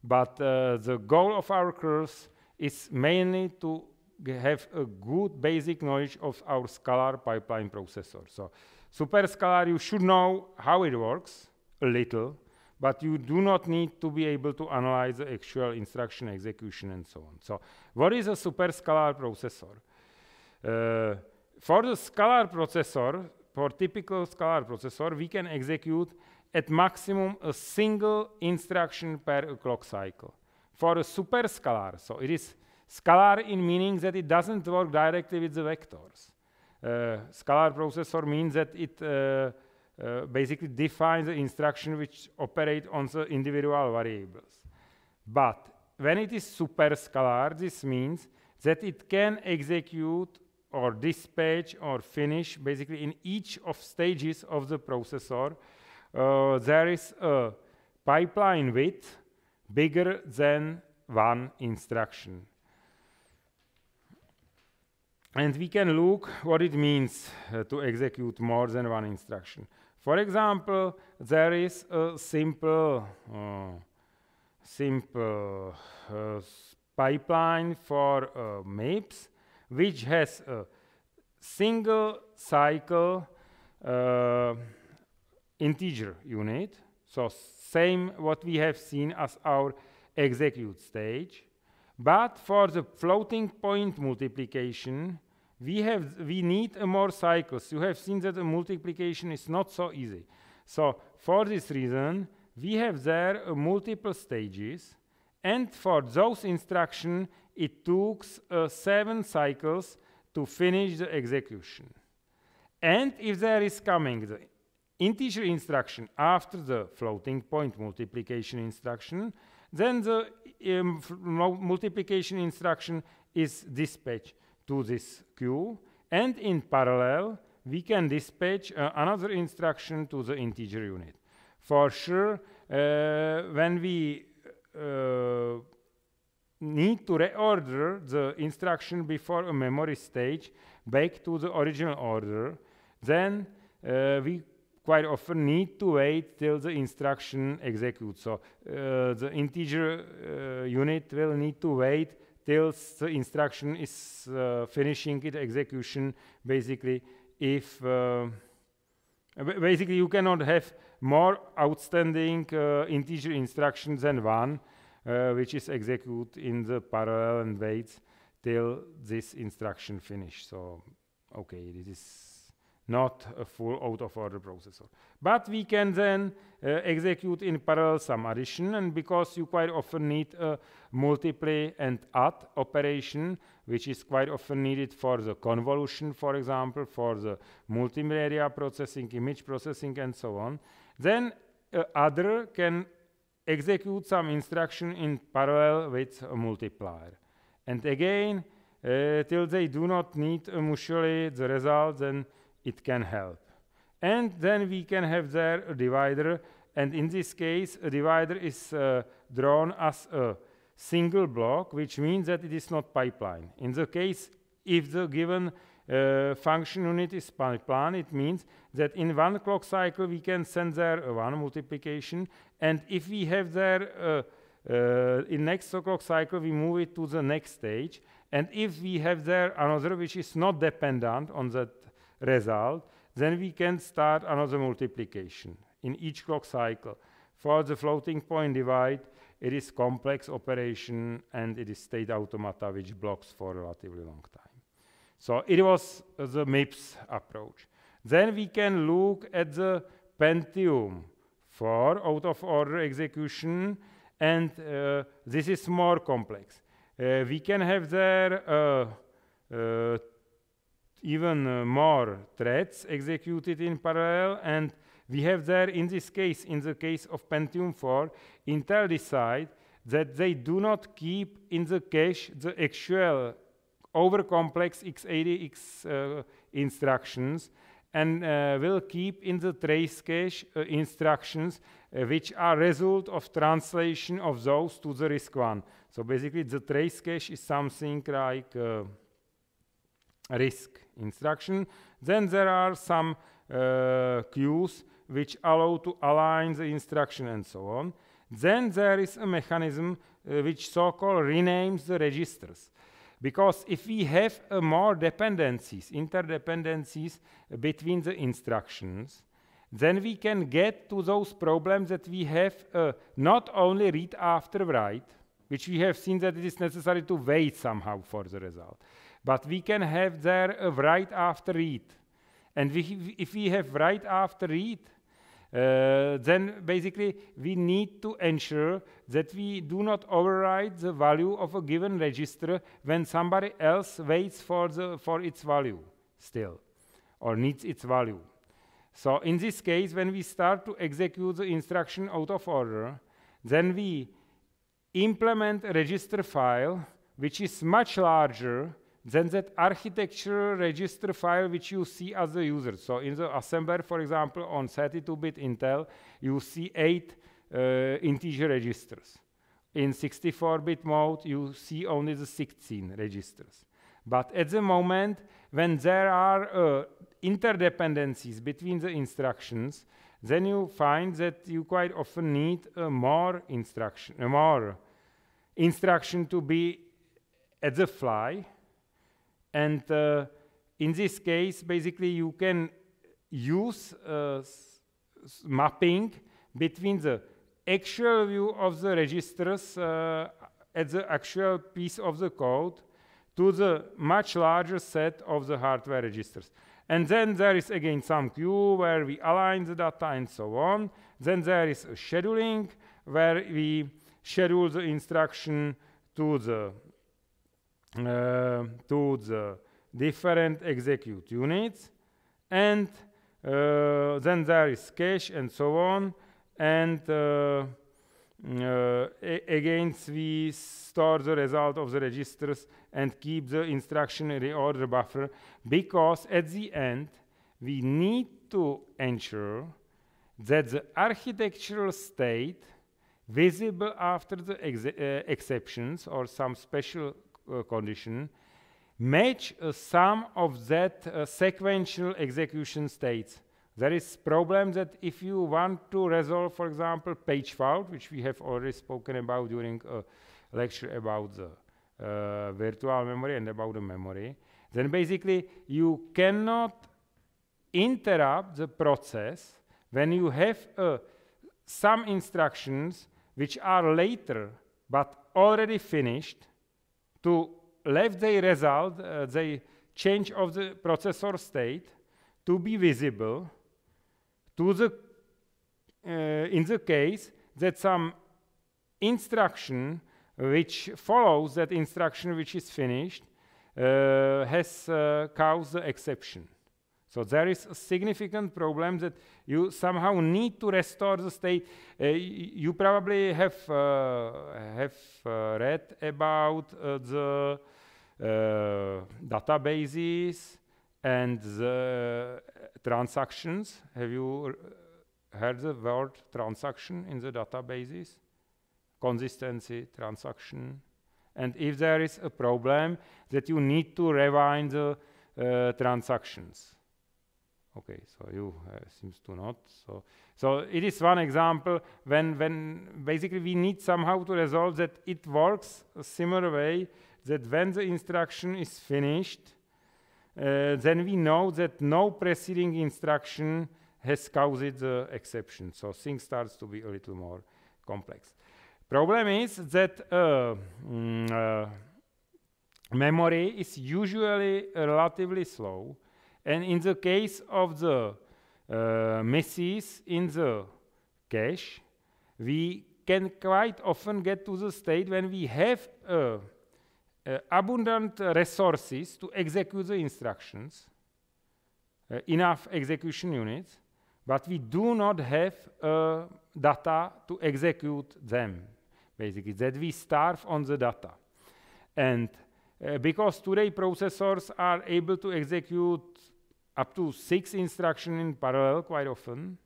Speaker 1: But the goal of our course is mainly to have a good basic knowledge of our scalar pipeline processor. So superscalar, you should know how it works a little, but you do not need to be able to analyze the actual instruction execution and so on. So what is a superscalar processor? For the scalar processor, for typical scalar processor, we can execute at maximum a single instruction per clock cycle. For a superscalar, so it is scalar in meaning that it doesn't work directly with the vectors. Scalar processor means that it basically defines the instruction which operate on the individual variables. But when it is superscalar, this means that it can execute or dispatch or finish basically in each of stages of the processor. There is a pipeline width bigger than one instruction. And we can look what it means to execute more than one instruction. For example, there is a simple pipeline for MIPS, which has a single cycle integer unit. So same what we have seen as our execute stage. But for the floating point multiplication, we need more cycles. You have seen that the multiplication is not so easy. So for this reason, we have there multiple stages, and for those instructions, it took 7 cycles to finish the execution. And if there is coming the integer instruction after the floating point multiplication instruction, then the multiplication instruction is dispatched to this queue, and in parallel, we can dispatch another instruction to the integer unit. For sure, when we need to reorder the instruction before a memory stage back to the original order, then we quite often need to wait till the instruction executes. So the integer unit will need to wait till the instruction is finishing its execution. Basically, if basically you cannot have more outstanding integer instructions than one, which is executed in the parallel and waits till this instruction finish. So, okay, this is not a full out-of-order processor. But we can then execute in parallel some addition, and because you quite often need a multiply and add operation, which is quite often needed for the convolution, for example, for the multimedia processing, image processing, and so on, then adder can execute some instruction in parallel with a multiplier. And again, till they do not need mutually the result, then it can help. And then we can have there a divider, and in this case a divider is drawn as a single block, which means that it is not pipeline. In the case if the given function unit is pipeline, it means that in one clock cycle we can send there one multiplication, and if we have there in next clock cycle we move it to the next stage, and if we have there another which is not dependent on that result, then we can start another multiplication in each clock cycle. For the floating point divide, it is complex operation and it is state automata which blocks for a relatively long time. So it was the MIPS approach. Then we can look at the Pentium for out-of-order execution, and this is more complex. We can have there even more threads executed in parallel, and we have there in this case, in the case of Pentium 4, Intel decide that they do not keep in the cache the actual over-complex x86 instructions, and will keep in the trace cache instructions which are result of translation of those to the RISC-V. So basically the trace cache is something like RISC instruction. Then there are some queues which allow to align the instruction and so on. Then there is a mechanism which so-called renames the registers. Because if we have more dependencies, interdependencies between the instructions, then we can get to those problems that we have not only read after write, which we have seen that it is necessary to wait somehow for the result, but we can have there a write after read. And if we have write after read, then basically we need to ensure that we do not override the value of a given register when somebody else waits for its value still, or needs its value. So in this case, when we start to execute the instruction out of order, then we implement a register file which is much larger than that architecture register file which you see as the user. So in the assembler, for example, on 32-bit Intel, you see 8 integer registers. In 64-bit mode, you see only the 16 registers. But at the moment, when there are interdependencies between the instructions, then you find that you quite often need more instruction to be at the fly. And in this case, basically, you can use mapping between the actual view of the registers at the actual piece of the code to the much larger set of the hardware registers. And then there is again some queue where we align the data and so on. Then there is a scheduling where we schedule the instruction to the different execute units, and then there is cache and so on, and again we store the result of the registers and keep the instruction reorder buffer, because at the end we need to ensure that the architectural state visible after the exceptions or some special condition match some of that sequential execution states. There is problem that if you want to resolve, for example, page fault, which we have already spoken about during a lecture about the virtual memory and about the memory, then basically you cannot interrupt the process when you have some instructions which are later but already finished to let the result, the change of the processor state to be visible to the in the case that some instruction which follows that instruction which is finished has caused the exception. So there is a significant problem that you somehow need to restore the state. You probably have read about the databases and the transactions. Have you heard the word transaction in the databases? Consistency, transaction. And if there is a problem, that you need to rewind the transactions. Okay, so you seems to not. So it is one example when basically we need somehow to resolve that it works a similar way, that when the instruction is finished, then we know that no preceding instruction has caused the exception. So things starts to be a little more complex. Problem is that memory is usually relatively slow, and in the case of the misses in the cache, we can quite often get to the state when we have abundant resources to execute the instructions, enough execution units, but we do not have data to execute them, basically, that we starve on the data. And because today processors are able to execute up to 6 instructions in parallel quite often,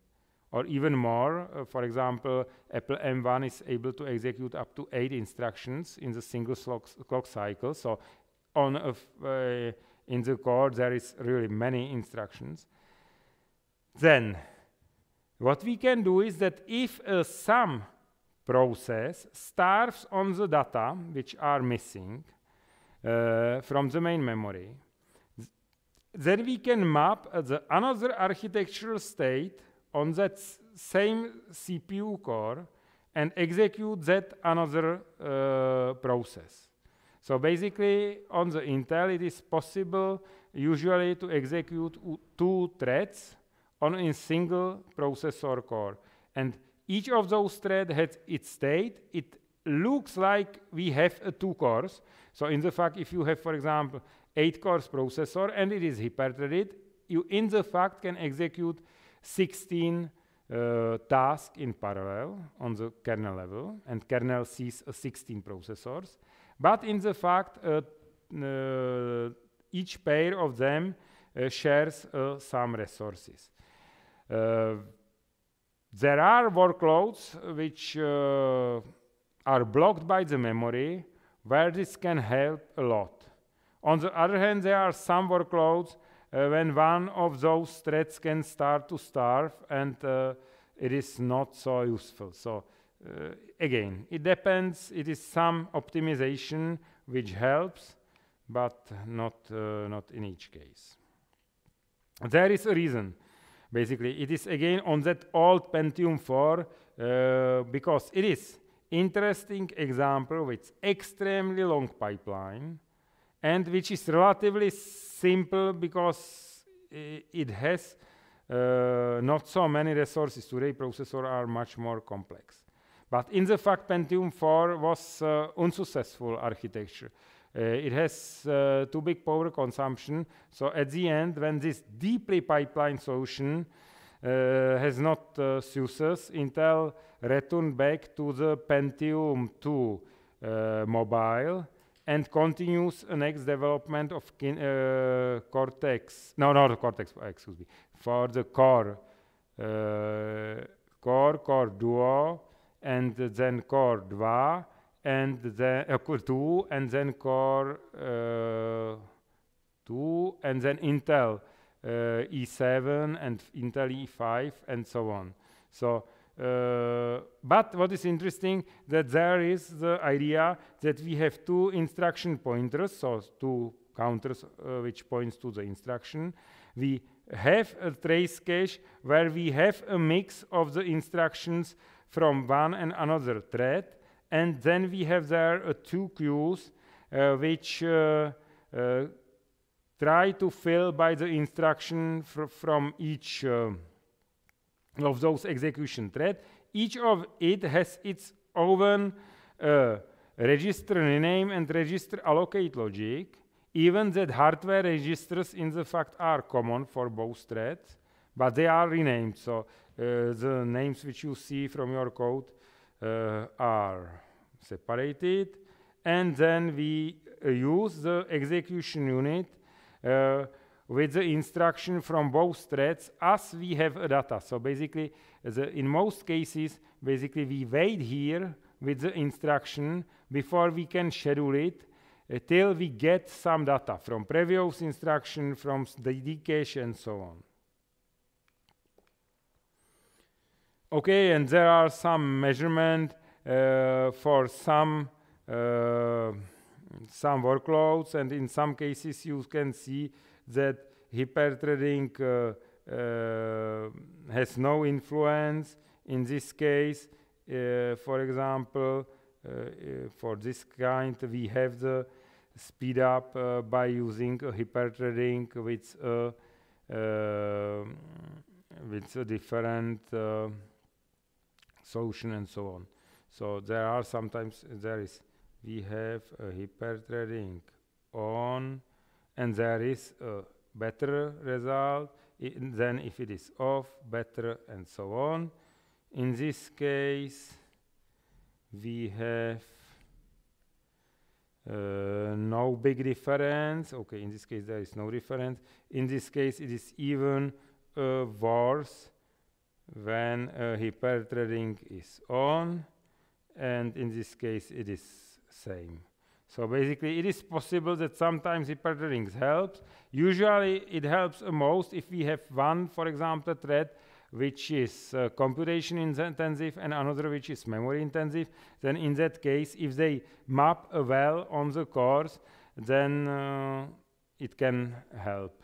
Speaker 1: or even more. For example, Apple M1 is able to execute up to 8 instructions in the single clock cycle. So on in the core, there is really many instructions. Then what we can do is that if some process starves on the data which are missing from the main memory, then we can map another architectural state on that same CPU core and execute that another process. So basically, on the Intel, it is possible usually to execute 2 threads on a single processor core. And each of those threads has its state. It looks like we have 2 cores. So in the fact, if you have, for example, 8 cores processor and it is hyper-threaded, you in the fact can execute 16 tasks in parallel on the kernel level, and kernel sees 16 processors. But in the fact, each pair of them shares some resources. There are workloads which are blocked by the memory, where this can help a lot. On the other hand, there are some workloads when one of those threads can start to starve, and it is not so useful. So again, it depends. It is some optimization which helps, but not in each case. There is a reason. Basically, it is again on that old Pentium 4 because it is interesting example with extremely long pipeline, and which is relatively simple because it has not so many resources. Today processors are much more complex. But in the fact, Pentium 4 was unsuccessful architecture. It has too big power consumption. So at the end, when this deeply pipeline solution has not success, Intel returned back to the Pentium 2 mobile and continues the next development of Cortex. No, not the Cortex, excuse me. For the Core Duo, and then Core 2, and then Core 2, and then Core 2, and then Intel E7 and Intel E5 and so on. So, but what is interesting that there is the idea that we have two instruction pointers, so two counters which points to the instruction. We have a trace cache where we have a mix of the instructions from one and another thread, and then we have there two queues which try to fill by the instruction from each of those execution thread. Each of it has its own register rename and register allocate logic, even that hardware registers in the fact are common for both threads, but they are renamed. So the names which you see from your code are separated, and then we use the execution unit with the instruction from both threads as we have a data. So basically, in most cases, basically we wait here with the instruction before we can schedule it till we get some data from previous instruction, from the cache, and so on. Okay, and there are some measurement for some workloads, and in some cases you can see that hyperthreading has no influence. In this case, for example, for this kind, we have the speed up by using hyperthreading with a different solution and so on. So there are sometimes we have a hyperthreading on, and there is a better result than if it is off, better, and so on. In this case, we have no big difference. Okay, in this case there is no difference. In this case it is even worse when hyperthreading is on, and in this case it is same. So basically it is possible that sometimes hyperthreading helps. Usually it helps most if we have one, for example, thread which is computation intensive and another which is memory intensive. Then in that case, if they map well on the cores, then it can help,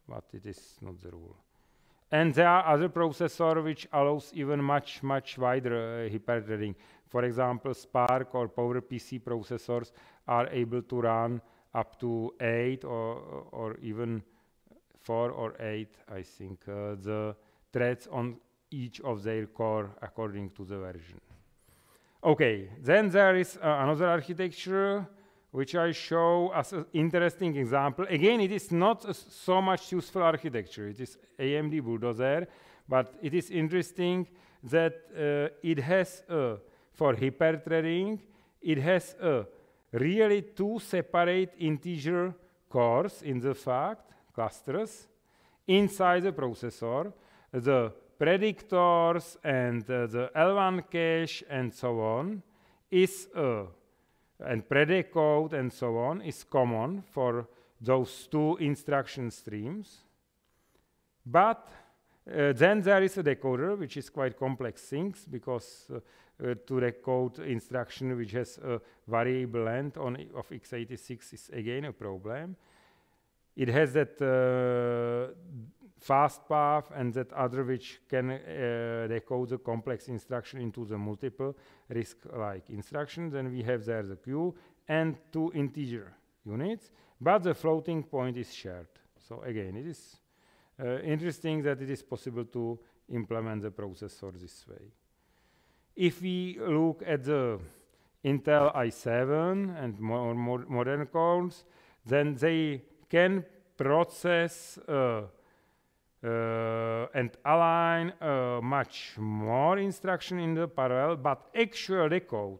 Speaker 1: but it is not the rule. And there are other processors which allows even much wider hyperthreading. For example, Spark or PowerPC processors are able to run up to 8 or even 4 or 8, I think, the threads on each of their core according to the version. Okay, then there is another architecture which I show as an interesting example. Again, it is not so much useful architecture. It is AMD Bulldozer, but it is interesting that it has for hyperthreading, it has really two separate integer cores in the fact, clusters, inside the processor. The predictors and the L1 cache and so on is and predicode and so on is common for those two instruction streams. But then there is a decoder which is quite complex things, because to decode instruction which has a variable length of x86 is again a problem. It has that fast path and that other which can decode the complex instruction into the multiple RISC-like instructions. Then we have there the queue and two integer units, but the floating point is shared. So again, it is interesting that it is possible to implement the processor this way. If we look at the Intel i7 and more modern cores, then they can process and align much more instruction in the parallel, but actual decode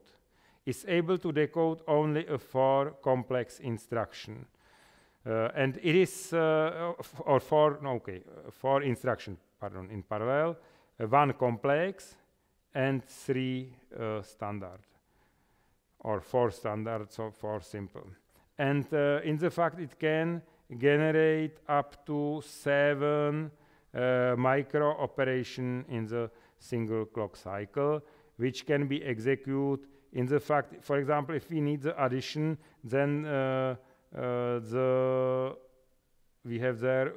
Speaker 1: is able to decode only a 4 complex instruction. And it is, or 4 instruction, pardon, in parallel, 1 complex and 3 standard, or 4 standard, so 4 simple. And in the fact it can generate up to 7 micro operation in the single clock cycle, which can be executed in the fact, for example, if we need the addition, then we have there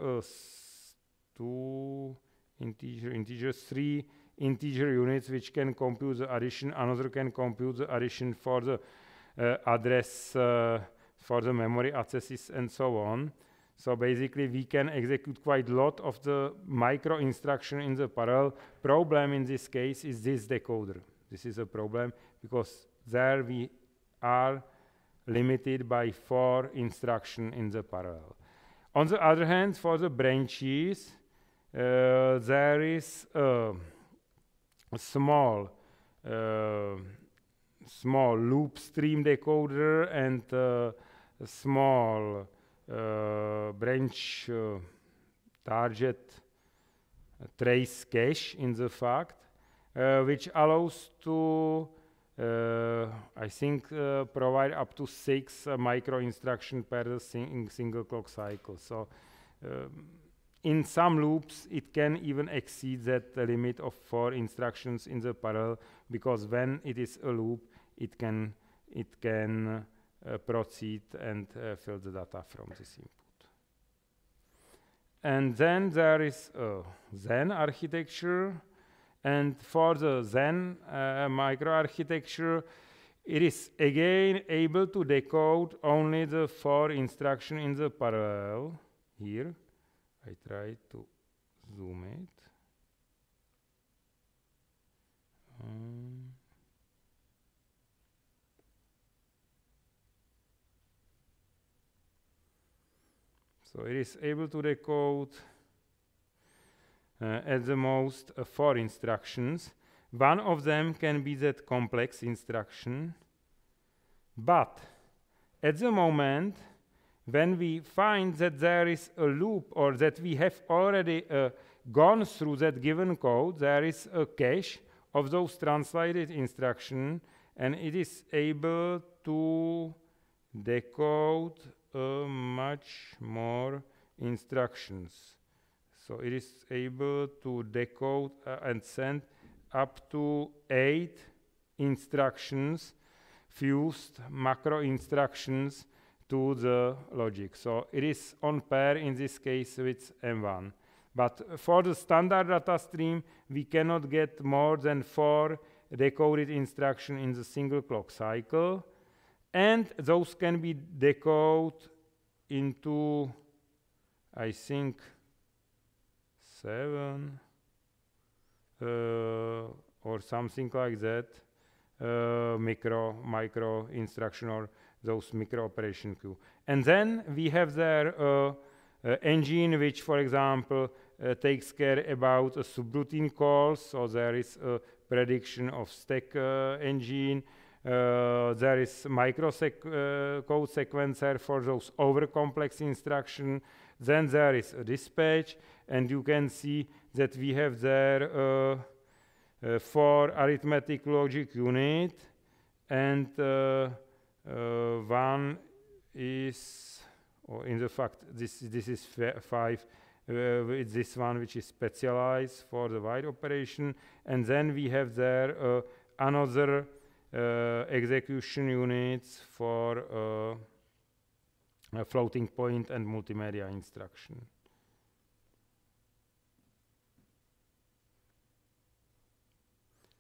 Speaker 1: 2 integers, 3 integer units which can compute the addition. Another can compute the addition for the address for the memory accesses and so on. So basically we can execute quite a lot of the micro instruction in the parallel. Problem in this case is this decoder. This is a problem because there we are limited by 4 instructions in the parallel. On the other hand, for the branches, there is a small loop stream decoder and a small branch target trace cache in the fact, which allows to I think provide up to 6 micro instruction per single clock cycle. So in some loops it can even exceed that limit of 4 instructions in the parallel, because when it is a loop it can proceed and fill the data from this input. And then there is a Zen architecture. And for the Zen microarchitecture, it is again able to decode only the 4 instructions in the parallel. Here, I try to zoom it. So it is able to decode at the most 4 instructions. One of them can be that complex instruction, but at the moment when we find that there is a loop or that we have already gone through that given code, there is a cache of those translated instructions, and it is able to decode much more instructions. So it is able to decode and send up to 8 instructions, fused macro instructions to the logic. So it is on pair in this case with M1. But for the standard data stream, we cannot get more than 4 decoded instructions in the single clock cycle. And those can be decoded into, I think, 7 or something like that, micro instruction or those micro operation queue. And then we have there engine which, for example, takes care about a subroutine calls. So there is a prediction of stack engine. There is micro code sequencer for those over complex instruction. Then there is a dispatch, and you can see that we have there 4 arithmetic logic unit, and one is, or in the fact this is 5. It's this one which is specialized for the wide operation, and then we have there another execution units for floating point and multimedia instruction.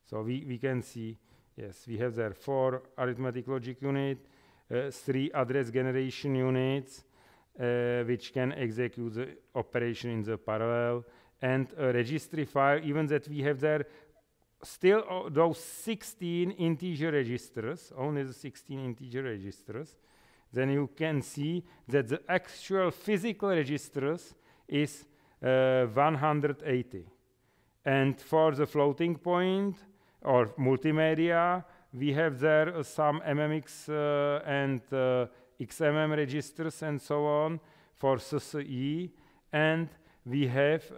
Speaker 1: So we can see, yes, we have there 4 arithmetic logic unit, 3 address generation units, which can execute the operation in the parallel, and a registry file, even that we have there still those 16 integer registers, only the 16 integer registers. Then you can see that the actual physical registers is 180. And for the floating point or multimedia, we have there some MMX and XMM registers and so on for SSE, and we have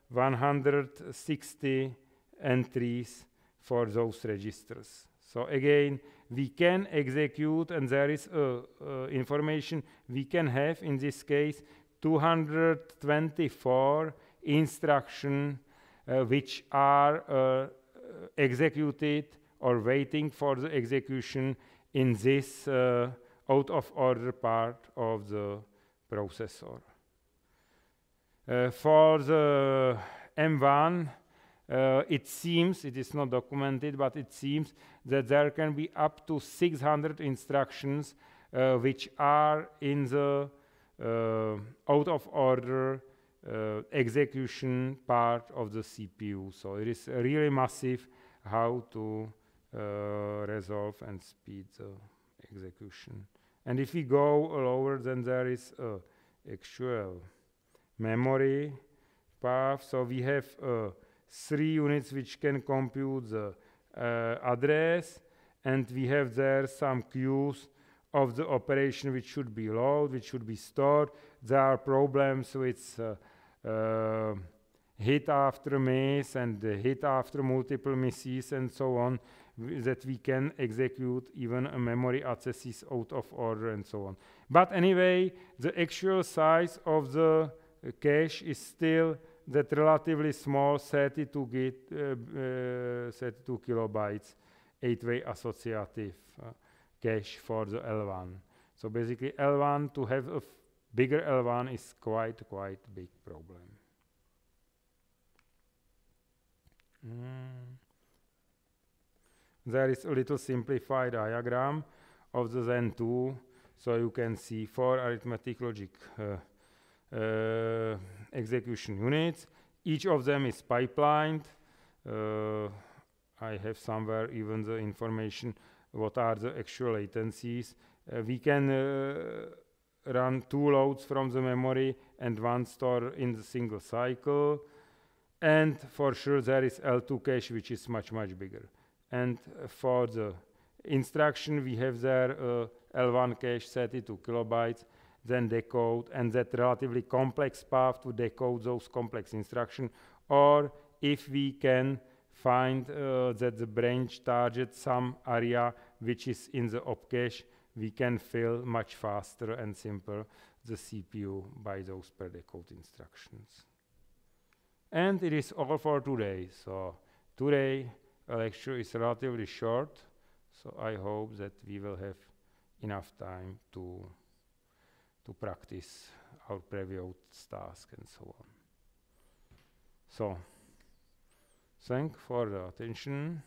Speaker 1: 160 entries for those registers. So again, we can execute, and there is information we can have in this case 224 instructions which are executed or waiting for the execution in this out of order part of the processor. For the M1, it seems, it is not documented, but it seems that there can be up to 600 instructions which are in the out of order execution part of the CPU. So it is really massive how to resolve and speed the execution. And if we go lower, then there is actual memory path. So we have 3 units which can compute the address, and we have there some queues of the operation which should be loaded, which should be stored. There are problems with hit after miss and hit after multiple misses and so on, that we can execute even a memory accesses out of order and so on. But anyway, the actual size of the cache is still that relatively small 32 kilobytes 8-way associative cache for the L1. So basically L1, to have a bigger L1 is quite big problem. There is a little simplified diagram of the Zen 2, so you can see 4 arithmetic logic execution units. Each of them is pipelined. I have somewhere even the information what are the actual latencies. We can run 2 loads from the memory and 1 store in the single cycle. And for sure there is L2 cache which is much bigger. And for the instruction we have there L1 cache 32 kilobytes, then decode, and that relatively complex path to decode those complex instructions. Or if we can find that the branch targets some area which is in the op cache, we can fill much faster and simpler the CPU by those per decode instructions. And it is all for today. So today lecture is relatively short, so I hope that we will have enough time to practice our previous task and so on. So, thanks for the attention.